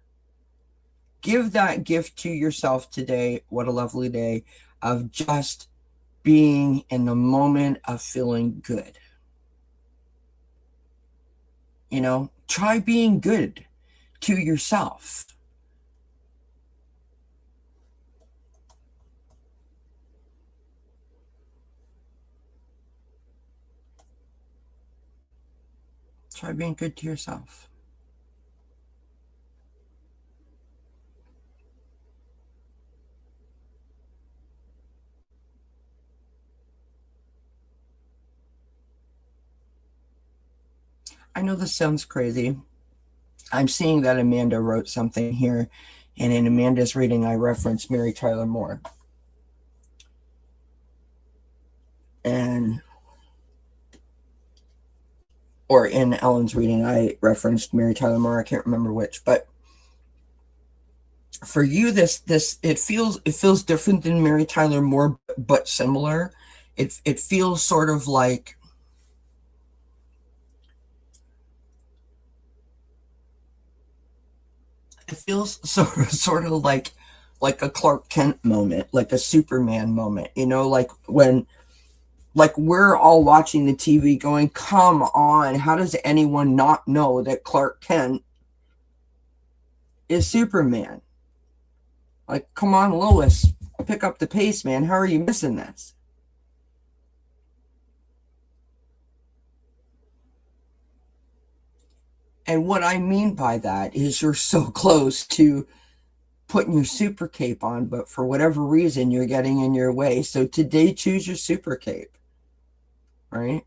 Give that gift to yourself today. What a lovely day of just being in the moment of feeling good. You know, try being good to yourself. Try being good to yourself. I know this sounds crazy. I'm seeing that Amanda wrote something here, and in Amanda's reading, I referenced Mary Tyler Moore. Or in Ellen's reading, I referenced Mary Tyler Moore. I can't remember which, but for you, this it feels different than Mary Tyler Moore, but similar. It feels sort of like sort of like a Clark Kent moment, like a Superman moment, you know, like when we're all watching the TV going, come on, how does anyone not know that Clark Kent is Superman? Like, come on, Lois, pick up the pace, man. How are you missing this? And what I mean by that is you're so close to putting your super cape on, but for whatever reason, you're getting in your way. So today, choose your super cape, right?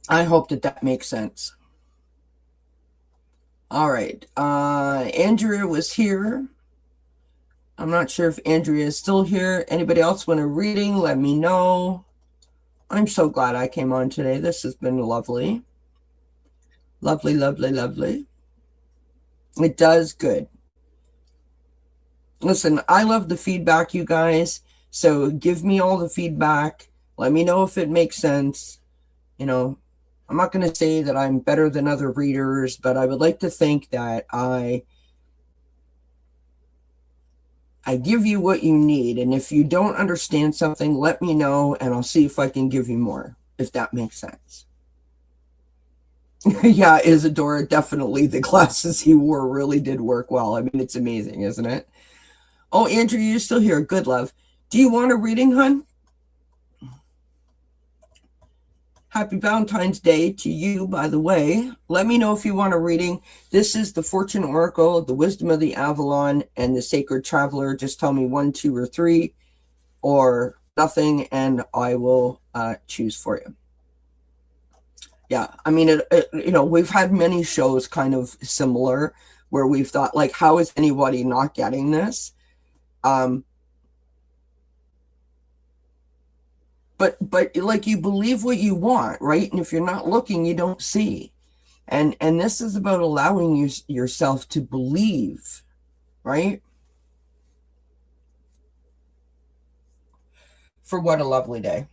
I hope that makes sense. All right. Andrea was here. I'm not sure if Andrea is still here. Anybody else want a reading? Let me know. I'm so glad I came on today. This has been lovely. Lovely, lovely, lovely. It does good. Listen, I love the feedback, you guys. So give me all the feedback. Let me know if it makes sense. You know, I'm not going to say that I'm better than other readers, but I would like to think that I give you what you need. And if you don't understand something, let me know and I'll see if I can give you more, if that makes sense. Yeah, Isadora, definitely. The glasses he wore really did work well. I mean, it's amazing, isn't it? Oh, Andrew, you're still here. Good, love. Do you want a reading, hun? Happy Valentine's Day to you, by the way. Let me know if you want a reading. This is the Fortune Oracle, the Wisdom of the Avalon, and the Sacred Traveler. Just tell me 1, 2, or 3, or nothing, and I will choose for you. Yeah, I mean, you know, we've had many shows kind of similar where we've thought, like, how is anybody not getting this? But like, you believe what you want, right? And if you're not looking, you don't see. And this is about allowing yourself to believe, right? For what a lovely day.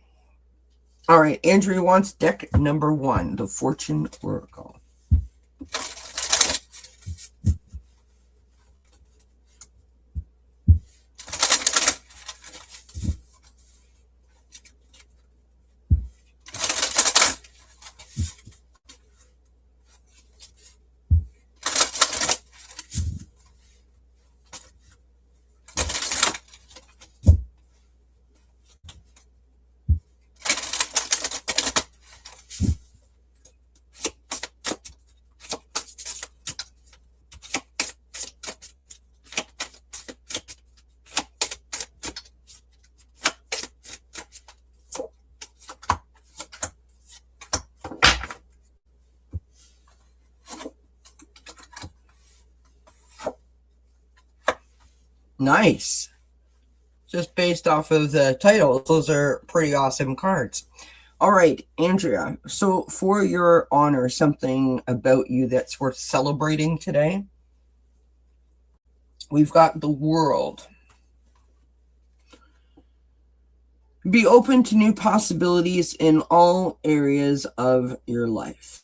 All right, Andrea wants deck number 1, the Fortune Oracle. Nice. Just based off of the title, those are pretty awesome cards. All right, Andrea. So for your honor, something about you that's worth celebrating today. We've got the World. Be open to new possibilities in all areas of your life.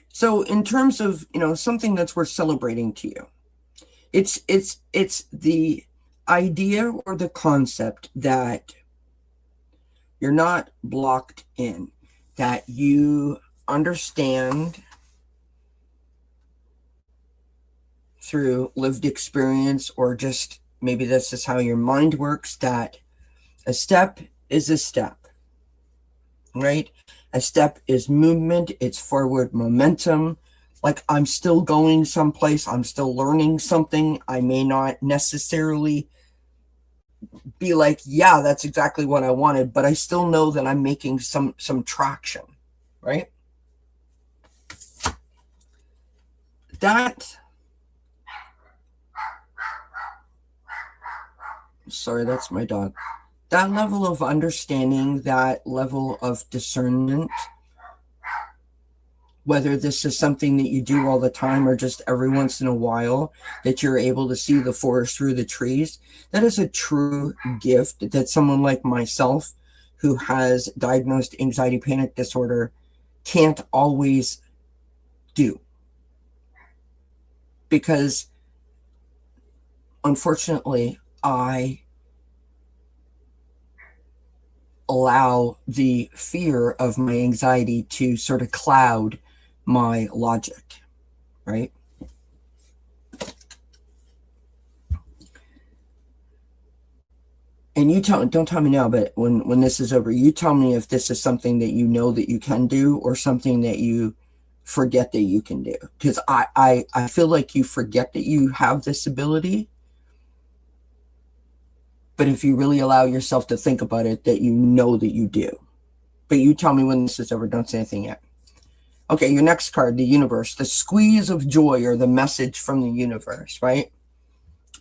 So in terms of, something that's worth celebrating to you, it's the idea or the concept that you're not blocked in, that you understand through lived experience, or just maybe this is how your mind works, that a step is a step, right? A step is movement, it's forward momentum. Like, I'm still going someplace, I'm still learning something. I may not necessarily be like, yeah, that's exactly what I wanted, but I still know that I'm making some traction, right? Sorry, that's my dog. That level of understanding, that level of discernment, whether this is something that you do all the time or just every once in a while, that you're able to see the forest through the trees, that is a true gift that someone like myself, who has diagnosed anxiety panic disorder, can't always do. Because unfortunately, I allow the fear of my anxiety to sort of cloud my logic, right? And don't tell me now, but when this is over, you tell me if this is something that you know that you can do, or something that you forget that you can do. Because I feel like you forget that you have this ability. But if you really allow yourself to think about it, that you know that you do. But you tell me when this is over. Don't say anything yet. Okay, your next card, the universe. The squeeze of joy, or the message from the universe, right?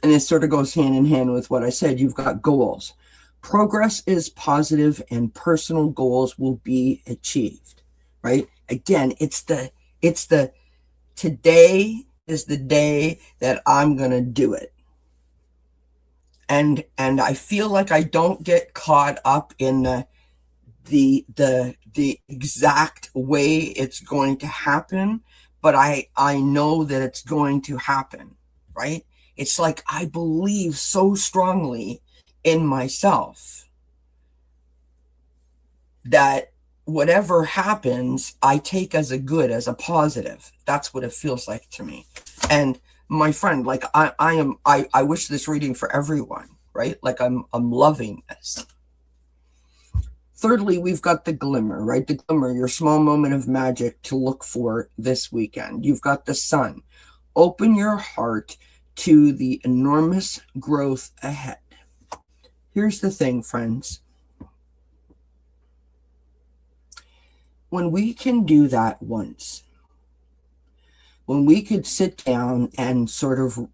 And it sort of goes hand in hand with what I said. You've got goals. Progress is positive and personal goals will be achieved, right? Again, it's the today is the day that I'm going to do it. And I feel like I don't get caught up in the exact way it's going to happen, but I know that it's going to happen, right? It's like I believe so strongly in myself that whatever happens, I take as a good, as a positive. That's what it feels like to me. And my friend, like I wish this reading for everyone, right? Like I'm loving this. Thirdly, we've got the Glimmer, right? The Glimmer, your small moment of magic to look for this weekend. You've got the Sun. Open your heart to the enormous growth ahead. Here's the thing, friends. When we can do that once, when we could sit down and sort of,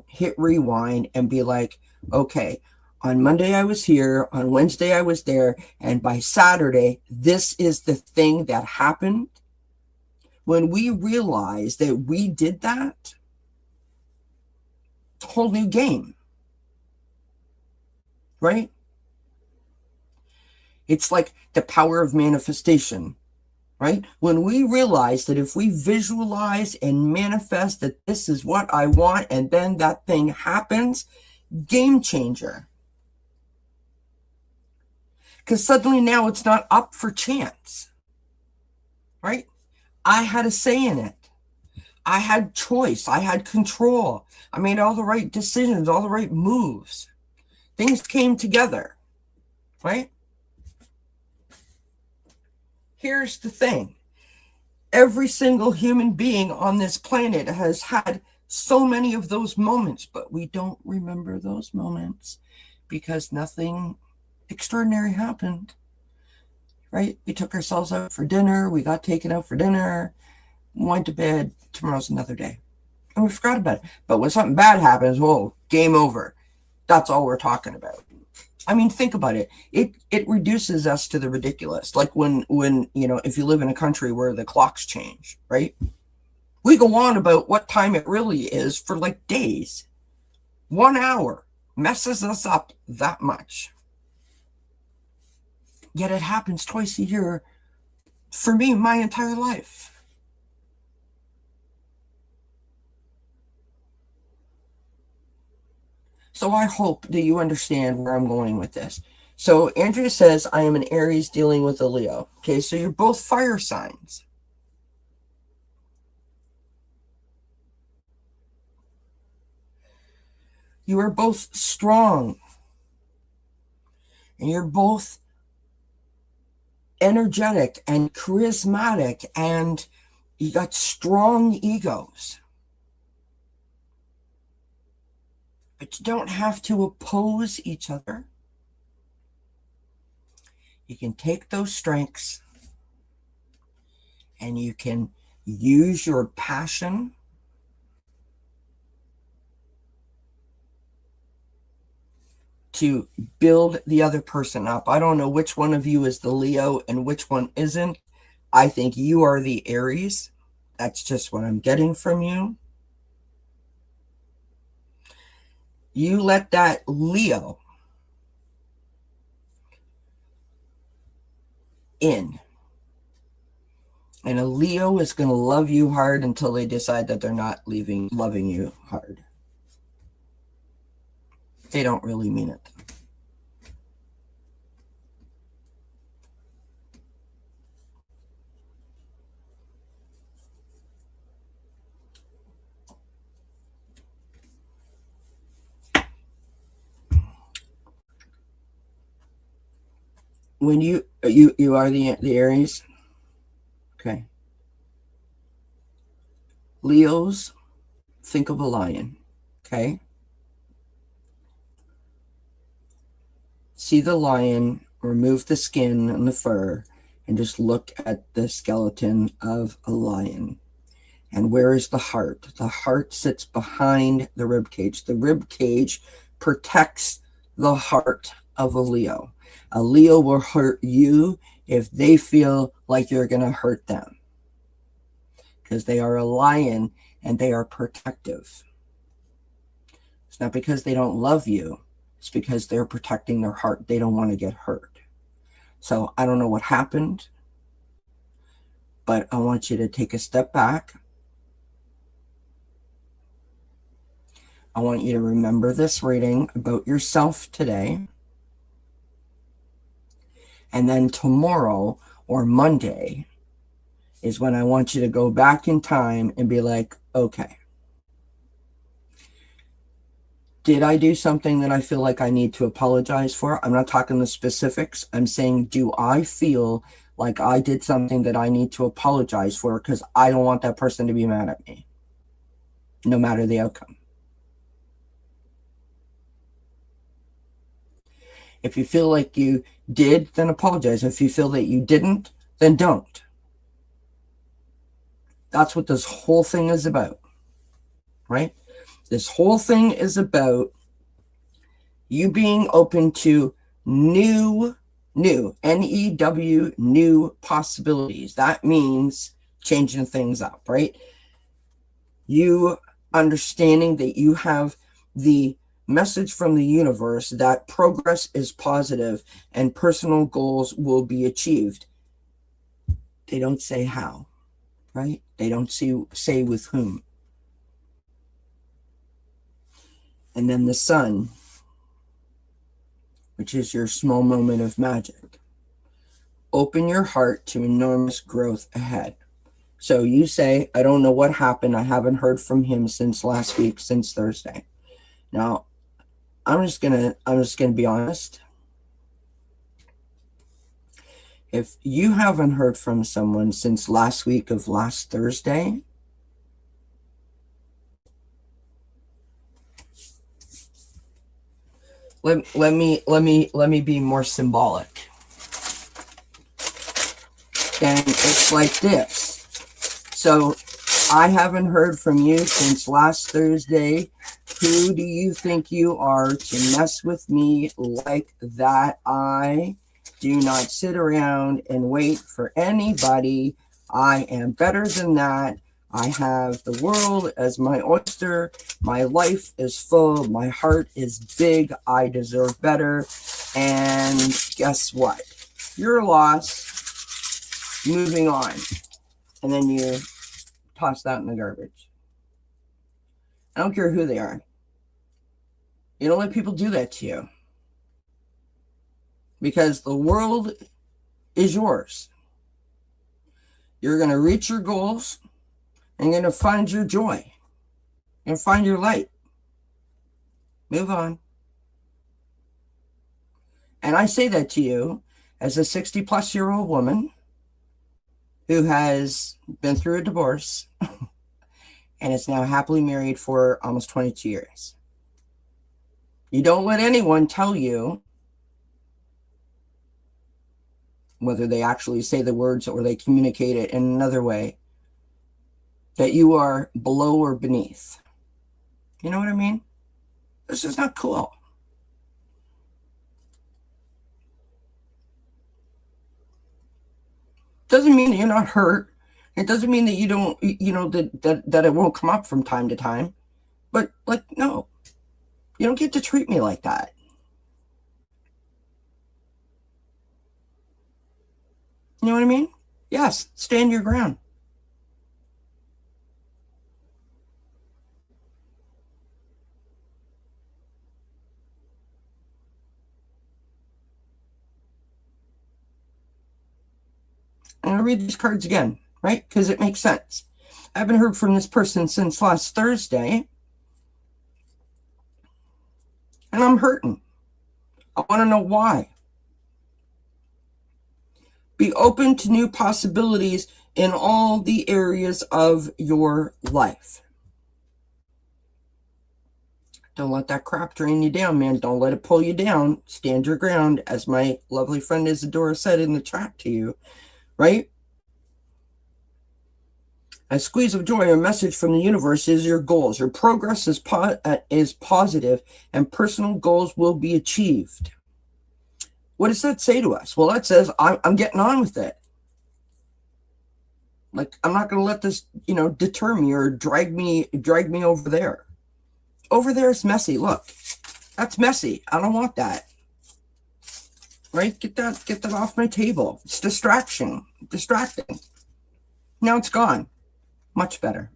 hit rewind and be like, okay, on Monday I was here, on Wednesday I was there, and by Saturday, this is the thing that happened. When we realize that we did that, whole new game, right? It's like the power of manifestation, right? When we realize that if we visualize and manifest that this is what I want, and then that thing happens, game changer. Because suddenly now it's not up for chance, right? I had a say in it. I had choice. I had control. I made all the right decisions, all the right moves. Things came together, right? Here's the thing. Every single human being on this planet has had so many of those moments, but we don't remember those moments because nothing extraordinary happened, right? We took ourselves out for dinner. We got taken out for dinner, went to bed. Tomorrow's another day. and we forgot about it. But when something bad happens, whoa, game over. That's all we're talking about. I mean, think about it. It reduces us to the ridiculous. Like when if you live in a country where the clocks change, right? We go on about what time it really is for like days. 1 hour messes us up that much. Yet it happens twice a year for me my entire life. So I hope that you understand where I'm going with this. So Andrea says, I am an Aries dealing with a Leo. Okay, so you're both fire signs. You are both strong. And you're both energetic and charismatic, and you got strong egos. But you don't have to oppose each other. You can take those strengths and you can use your passion to build the other person up. I don't know which one of you is the Leo and which one isn't. I think you are the Aries. That's just what I'm getting from you. You let that Leo in. And a Leo is going to love you hard until they decide that they're not loving you hard. They don't really mean it. When you are the Aries, okay. Leos, think of a lion, okay. See the lion, remove the skin and the fur, and just look at the skeleton of a lion. And where is the heart? The heart sits behind the rib cage. The rib cage protects the heart of a Leo. A Leo will hurt you if they feel like you're going to hurt them, because they are a lion and they are protective. It's not because they don't love you. It's because they're protecting their heart. They don't want to get hurt. So I don't know what happened, but I want you to take a step back. I want you to remember this reading about yourself today. And then tomorrow or Monday is when I want you to go back in time and be like, okay, did I do something that I feel like I need to apologize for? I'm not talking the specifics. I'm saying, do I feel like I did something that I need to apologize for? Because I don't want that person to be mad at me, no matter the outcome. If you feel like you did, then apologize. If you feel that you didn't, then don't. That's what this whole thing is about, right? This whole thing is about you being open to new, N-E-W, new possibilities. That means changing things up, right? You understanding that you have the message from the universe that progress is positive and personal goals will be achieved. They don't say how, right? They don't say with whom. And then the sun, which is your small moment of magic. Open your heart to enormous growth ahead. So you say, I don't know what happened. I haven't heard from him since last week, since Thursday. Now, I'm just gonna be honest. If you haven't heard from someone since last week of last Thursday, let me be more symbolic. And it's like this. So I haven't heard from you since last Thursday. Who do you think you are to mess with me like that? I do not sit around and wait for anybody. I am better than that. I have the world as my oyster. My life is full. My heart is big. I deserve better. And guess what? You're lost. Moving on. And then you toss that in the garbage. I don't care who they are. You don't let people do that to you. Because the world is yours. You're going to reach your goals and you're going to find your joy and find your light. Move on. And I say that to you as a 60-plus-year-old woman who has been through a divorce and is now happily married for almost 22 years. You don't let anyone tell you, whether they actually say the words or they communicate it in another way, that you are below or beneath. You know what I mean? This is not cool. Doesn't mean that you're not hurt. It doesn't mean that you don't, that it won't come up from time to time. But, no. You don't get to treat me like that. You know what I mean? Yes, stand your ground. I'm going to read these cards again, right? Because it makes sense. I haven't heard from this person since last Thursday. And I'm hurting. I want to know why. Be open to new possibilities in all the areas of your life. Don't let that crap drain you down, man. Don't let it pull you down. Stand your ground, as my lovely friend Isadora said in the chat to you, right? A squeeze of joy, a message from the universe is your goals. Your progress is positive and personal goals will be achieved. What does that say to us? Well, that says I'm getting on with it. I'm not going to let this, deter me or drag me over there. Over there is messy. Look, that's messy. I don't want that. Right? Get that off my table. It's distracting. Now it's gone. Much better.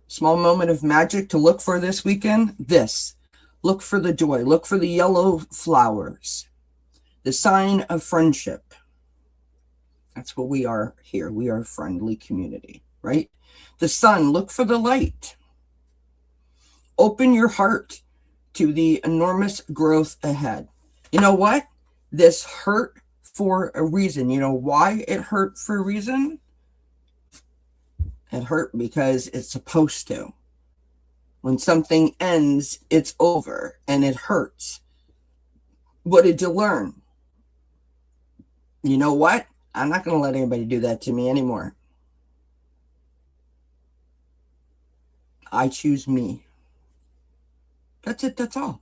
Small moment of magic to look for this weekend. Look for the joy. Look for the yellow flowers. The sign of friendship. That's what we are here. We are a friendly community, right? The sun. Look for the light. Open your heart to the enormous growth ahead. You know what? This hurt for a reason. You know why it hurt for a reason? It hurt because it's supposed to. When something ends, it's over and it hurts. What did you learn? You know what? I'm not going to let anybody do that to me anymore. I choose me. That's it. That's all.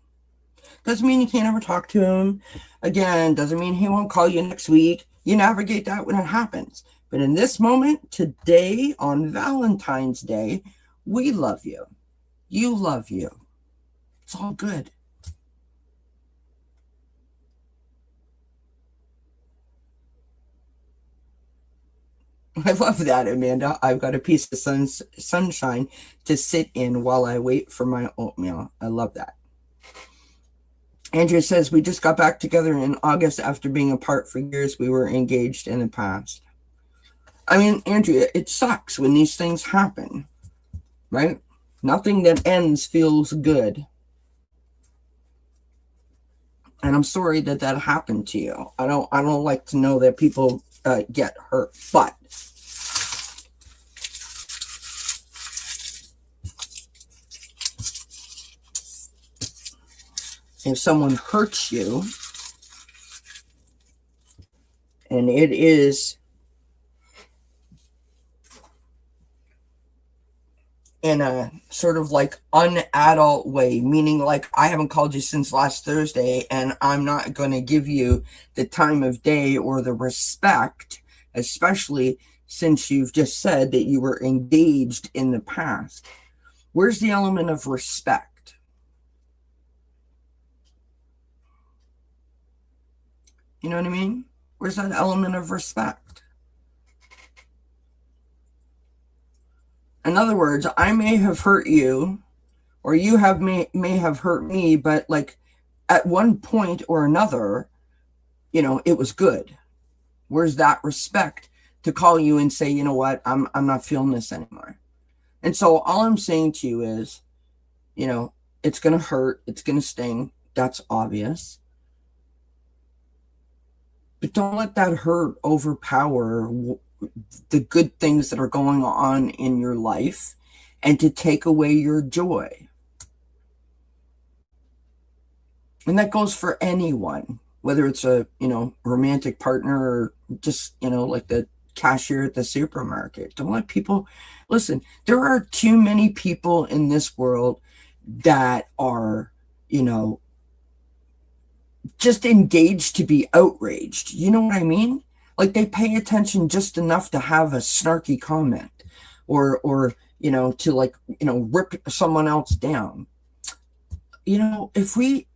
Doesn't mean you can't ever talk to him again. Doesn't mean he won't call you next week. You navigate that when it happens. But in this moment, today, on Valentine's Day, we love you. You love you. It's all good. I love that, Amanda. I've got a piece of sunshine to sit in while I wait for my oatmeal. I love that. Andrea says, we just got back together in August after being apart for years. We were engaged in the past. I mean, Andrea, it sucks when these things happen, right? Nothing that ends feels good. And I'm sorry that happened to you. I don't like to know that people get hurt, but if someone hurts you, and it is in a sort of like unadult way, meaning like I haven't called you since last Thursday and I'm not going to give you the time of day or the respect, especially since you've just said that you were engaged in the past. Where's the element of respect? You know what I mean? Where's that element of respect? In other words, I may have hurt you, or you may have hurt me, but like at one point or another, it was good. Where's that respect to call you and say, you know what, I'm not feeling this anymore? And so all I'm saying to you is, it's gonna hurt, it's gonna sting. That's obvious. But don't let that hurt overpower the good things that are going on in your life and to take away your joy. And that goes for anyone, whether it's a, romantic partner or just, like the cashier at the supermarket. Don't let people listen. There are too many people in this world that are, just engaged to be outraged. You know what I mean? Like they pay attention just enough to have a snarky comment or to like, rip someone else down. If we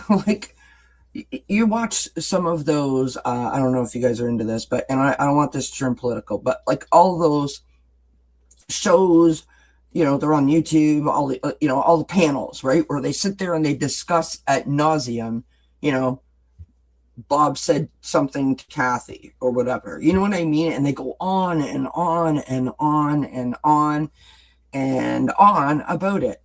like, you watch some of those, I don't know if you guys are into this, but, and I don't want this to turn political, but like all those shows, they're on YouTube, all the, all the panels, right? Where they sit there and they discuss ad nauseum, Bob said something to Kathy or whatever, you know what I mean? And they go on and on and on and on and on about it.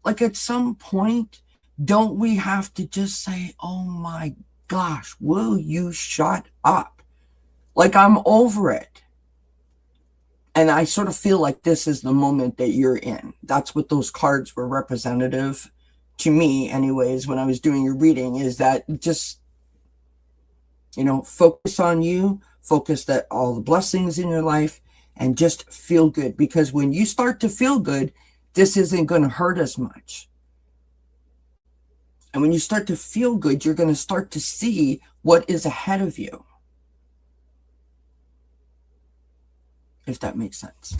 Like at some point, don't we have to just say, oh my gosh, will you shut up? Like I'm over it. And I sort of feel like this is the moment that you're in. That's what those cards were representative to me anyways, when I was doing your reading, is that just, focus on you, focus that all the blessings in your life and just feel good. Because when you start to feel good, this isn't going to hurt as much. And when you start to feel good, you're going to start to see what is ahead of you. If that makes sense.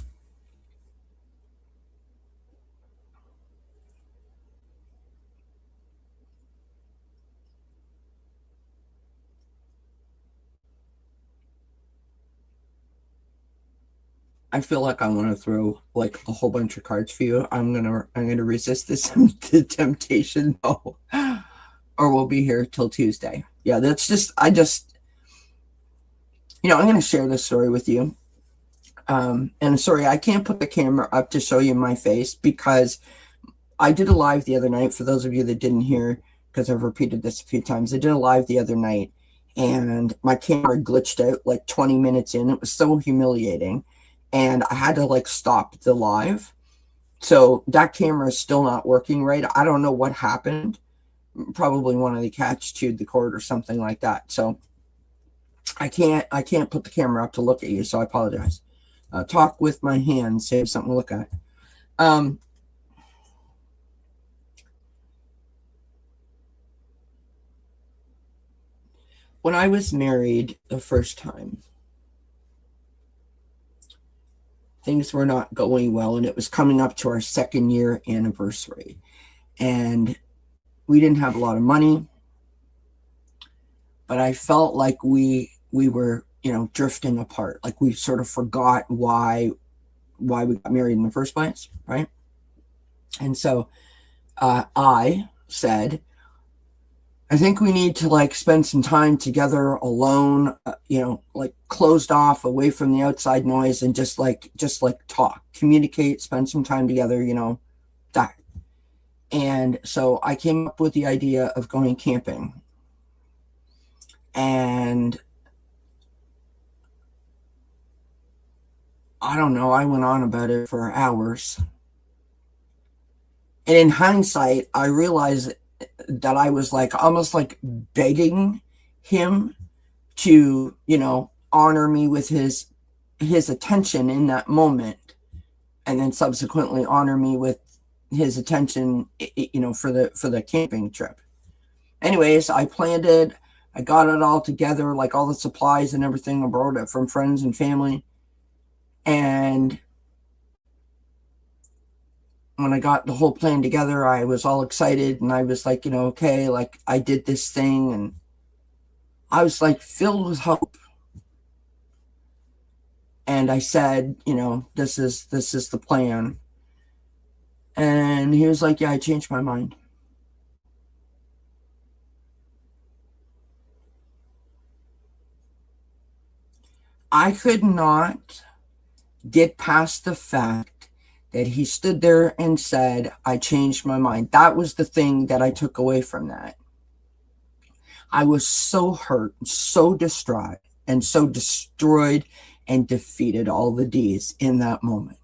I feel like I want to throw like a whole bunch of cards for you. I'm gonna resist this the temptation though, or we'll be here till Tuesday. Yeah, that's just I'm gonna share this story with you. And sorry, I can't put the camera up to show you my face because I did a live the other night. For those of you that didn't hear, because I've repeated this a few times, I did a live the other night, and my camera glitched out like 20 minutes in. It was so humiliating. And I had to like stop the live. So that camera is still not working right. I don't know what happened. Probably one of the cats chewed the cord or something like that. So I can't put the camera up to look at you. So I apologize. Talk with my hands, save something to look at. When I was married the first time, things were not going well, and it was coming up to our 2nd year anniversary. And we didn't have a lot of money, but I felt like we were, drifting apart. Like we sort of forgot why we got married in the first place, right? And so I said, I think we need to like spend some time together alone, like closed off, away from the outside noise, and just like talk, communicate, spend some time together, that. And so I came up with the idea of going camping. And I don't know, I went on about it for hours. And in hindsight, I realized that I was like almost like begging him to, honor me with his attention in that moment. and then subsequently honor me with his attention, for the camping trip. Anyways, I planned it. I got it all together, like all the supplies and everything. I borrowed it from friends and family. And when I got the whole plan together, I was all excited, and I was like, okay, like I did this thing, and I was like filled with hope. And I said, this is the plan. And he was like, yeah, I changed my mind. I could not get past the fact that he stood there and said, I changed my mind. That was the thing that I took away from that. I was so hurt, so distraught, and so destroyed and defeated, all the D's, in that moment,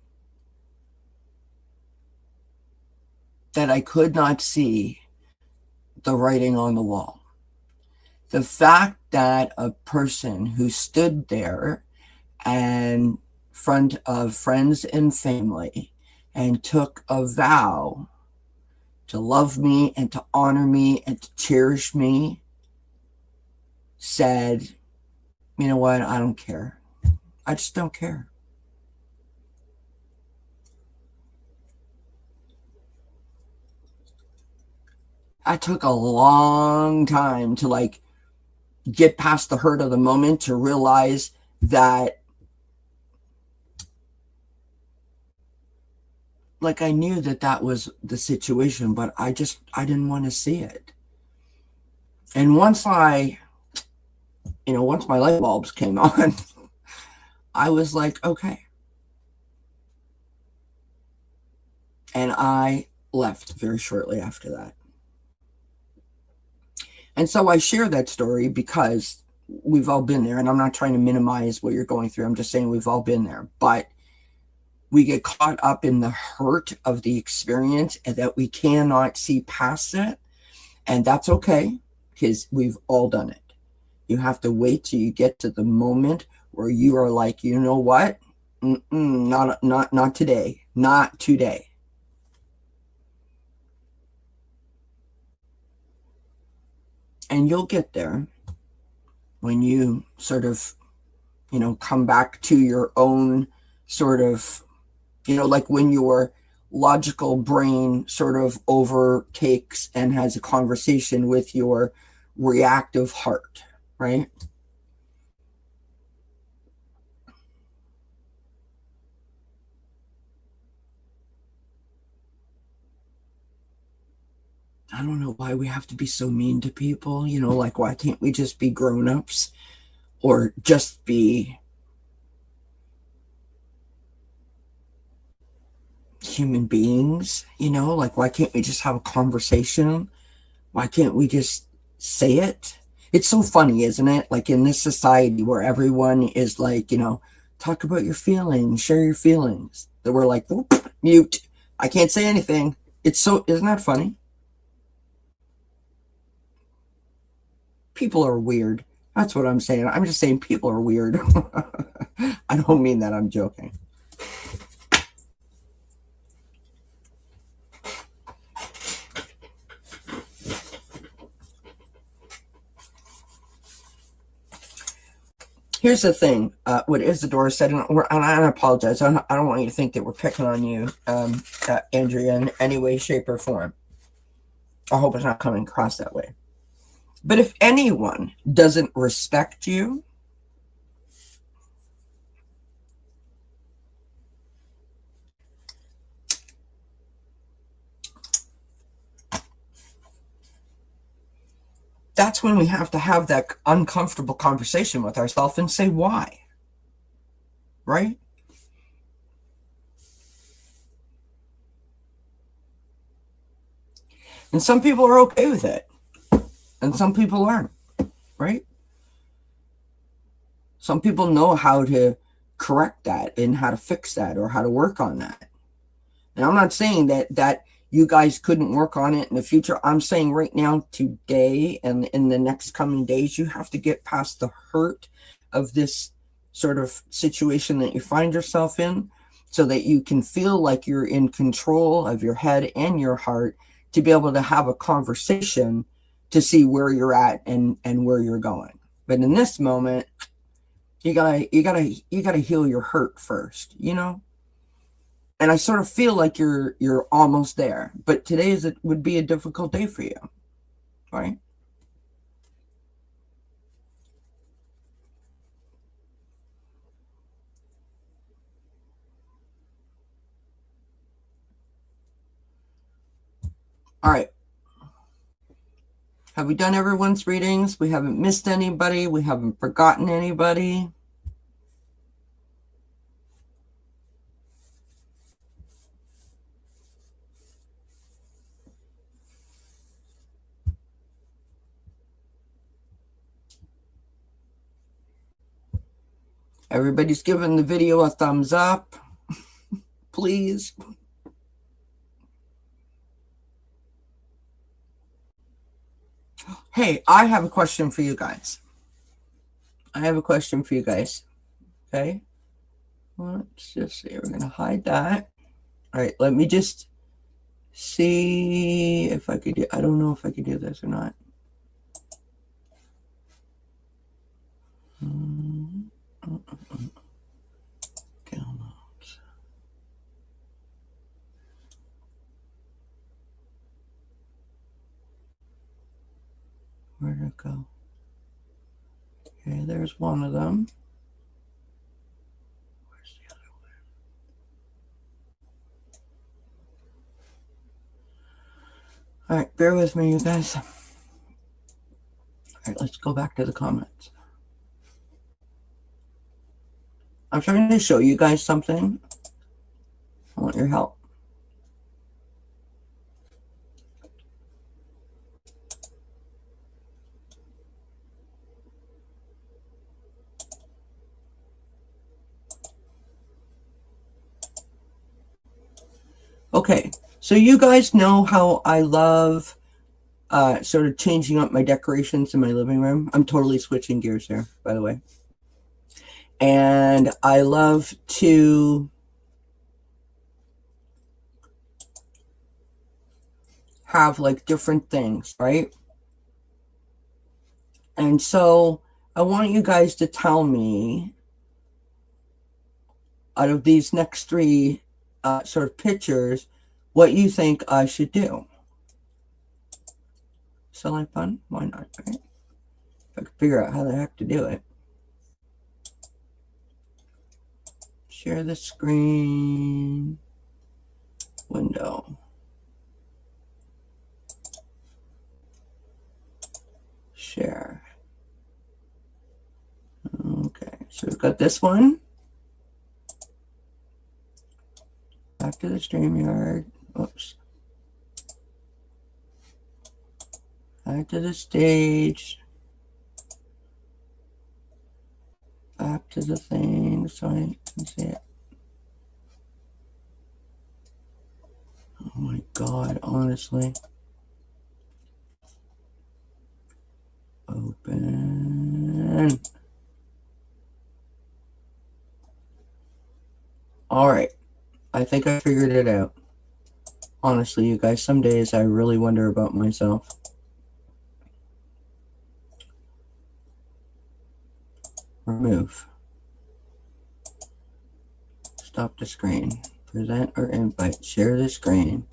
that I could not see the writing on the wall. The fact that a person who stood there in front of friends and family and took a vow to love me and to honor me and to cherish me said, you know what, I don't care. I just don't care. I took a long time to like get past the hurt of the moment, to realize that, like, I knew that that was the situation, but I didn't want to see it. And once my light bulbs came on, I was like, okay. And I left very shortly after that. And so I share that story because we've all been there, and I'm not trying to minimize what you're going through. I'm just saying we've all been there. But we get caught up in the hurt of the experience and that we cannot see past it. And that's okay, because we've all done it. You have to wait till you get to the moment where you are like, you know what? Not today. Not today. And you'll get there when you sort of, come back to your own sort of, like when your logical brain sort of overtakes and has a conversation with your reactive heart, right? I don't know why we have to be so mean to people, like why can't we just be grown-ups or just be human beings, like why can't we just have a conversation? Why can't we just say it? It's so funny, isn't it? Like in this society where everyone is like, talk about your feelings, share your feelings, that we're like, mute. I can't say anything. Isn't that funny? People are weird. That's what I'm saying. I'm just saying people are weird. I don't mean that. I'm joking. Here's the thing. What Isadora said, and I apologize. I don't want you to think that we're picking on you, Andrea, in any way, shape, or form. I hope it's not coming across that way. But if anyone doesn't respect you, that's when we have to have that uncomfortable conversation with ourselves and say why, right? And some people are okay with it, and some people aren't, right? Some people know how to correct that and how to fix that or how to work on that. And I'm not saying that you guys couldn't work on it in the future. I'm saying right now, today, and in the next coming days, you have to get past the hurt of this sort of situation that you find yourself in, so that you can feel like you're in control of your head and your heart to be able to have a conversation to see where you're at and where you're going. But in this moment, you gotta heal your hurt first, you know? And I sort of feel like you're almost there. But today would be a difficult day for you, right? All right. Have we done everyone's readings? We haven't missed anybody. We haven't forgotten anybody. Everybody's giving the video a thumbs up, please. Hey, I have a question for you guys. Okay. Let's just see. We're going to hide that. All right. Let me just see if I could do, I don't know if I could do this or not. Where'd it go? Okay, there's one of them. Where's the other one? All right, bear with me, you guys. All right, let's go back to the comments. I'm trying to show you guys something. I want your help. Okay, so you guys know how I love sort of changing up my decorations in my living room. I'm totally switching gears here, by the way. And I love to have like different things, right? And so I want you guys to tell me, out of these next three sort of pictures, what you think I should do. So like fun? Why not, right? If I could figure out how the heck to do it. Share the screen. Window. Share. Okay, so we've got this one. Back to the StreamYard. Oops. Back to the stage. Back to the thing so I can see it. Oh my God, honestly. Open. All right. I think I figured it out. Honestly, you guys, some days I really wonder about myself. Remove. Stop the screen. Present or invite. Share the screen.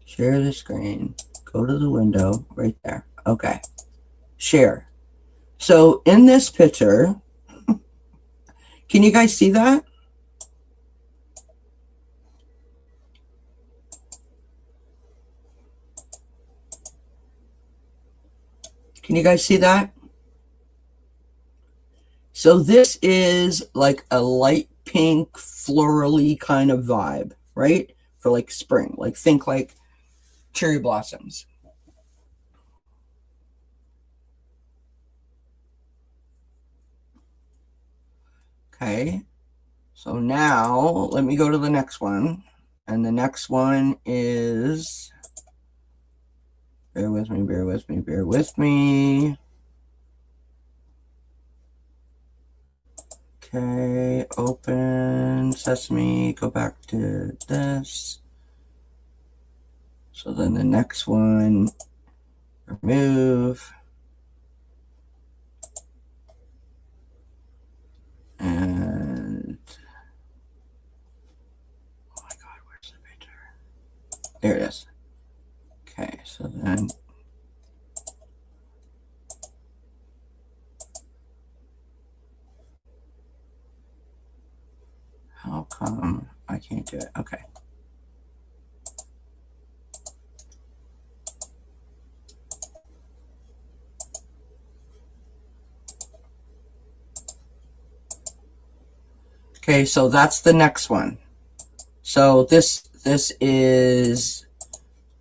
Share the screen. Go to the window right there. Okay. Share. So in this picture, can you guys see that? Can you guys see that? So this is like a light pink, florally kind of vibe, right? For like spring, like think like cherry blossoms. Okay. So now let me go to the next one. And the next one is, bear with me, bear with me, bear with me. Okay, open Sesame, go back to this. So then the next one, remove. And, oh my God, where's the picture? There it is. Okay, so then, how come I can't do it? Okay. Okay, so that's the next one. So this is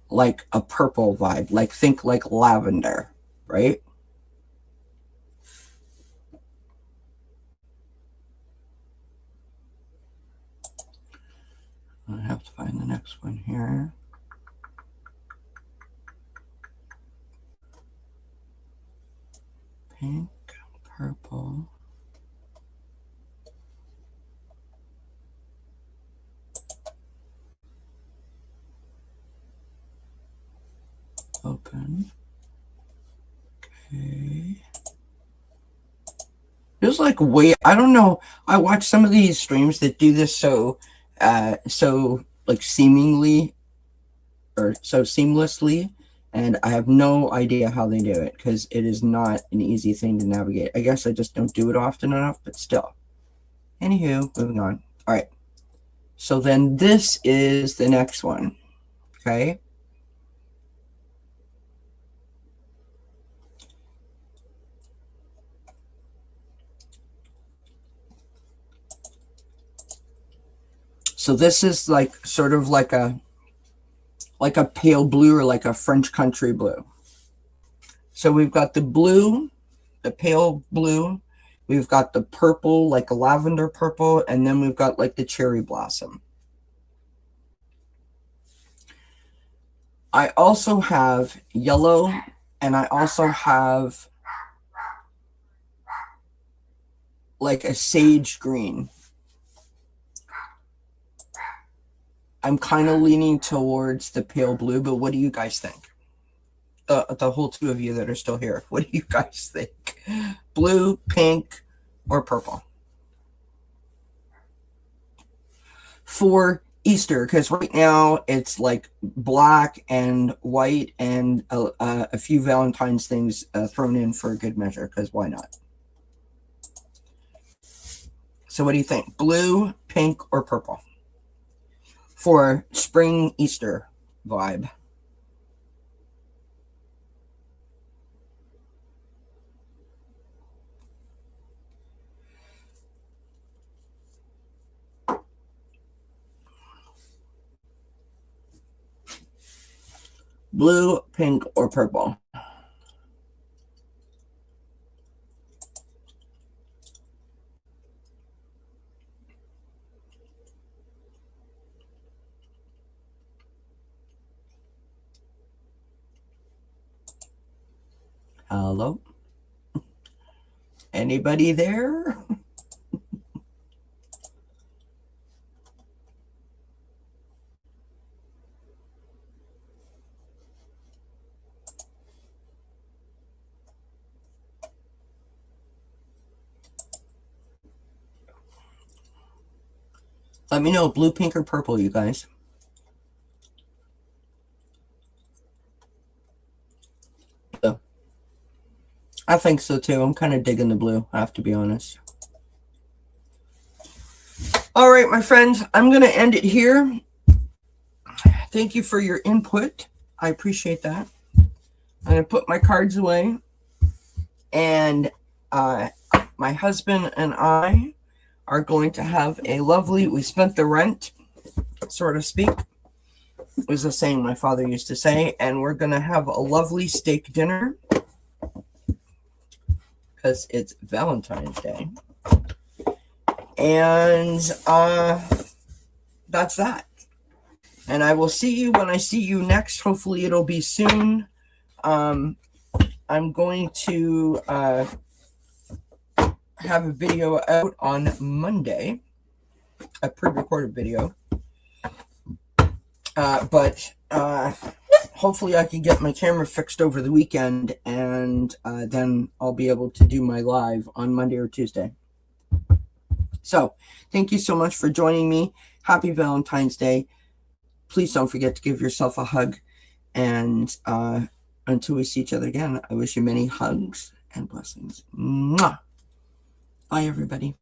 like a purple vibe, like think like lavender, right? I have to find the next one here. Pink, purple. Open. Okay. There's like I don't know. I watch some of these streams that do this so like seemingly or so seamlessly, and I have no idea how they do it because it is not an easy thing to navigate. I guess I just don't do it often enough, but still. Anywho, moving on. All right. So then this is the next one. Okay. So this is like sort of like a pale blue or like a French country blue. So we've got the blue, the pale blue, we've got the purple, like a lavender purple, and then we've got like the cherry blossom. I also have yellow, and I also have like a sage green. I'm kind of leaning towards the pale blue, but what do you guys think? The whole two of you that are still here, what do you guys think? Blue, pink, or purple? For Easter, because right now it's like black and white and a few Valentine's things thrown in for a good measure, because why not? So what do you think? Blue, pink, or purple? For spring Easter vibe. Blue, pink, or purple? Hello? Anybody there? Let me know, blue, pink, or purple, you guys. So, I think so too. I'm kind of digging the blue, I have to be honest. All right, my friends, I'm going to end it here. Thank you for your input. I appreciate that. I'm going to put my cards away. And my husband and I are going to have a lovely, we spent the rent, so to speak. It was a saying my father used to say. And we're going to have a lovely steak dinner because it's Valentine's Day. And that's that. And I will see you when I see you next. Hopefully it'll be soon. I'm going to have a video out on Monday, a pre-recorded video. But hopefully I can get my camera fixed over the weekend, and then I'll be able to do my live on Monday or Tuesday. So thank you so much for joining me. Happy Valentine's Day. Please don't forget to give yourself a hug. And until we see each other again, I wish you many hugs and blessings. Mwah! Bye, everybody.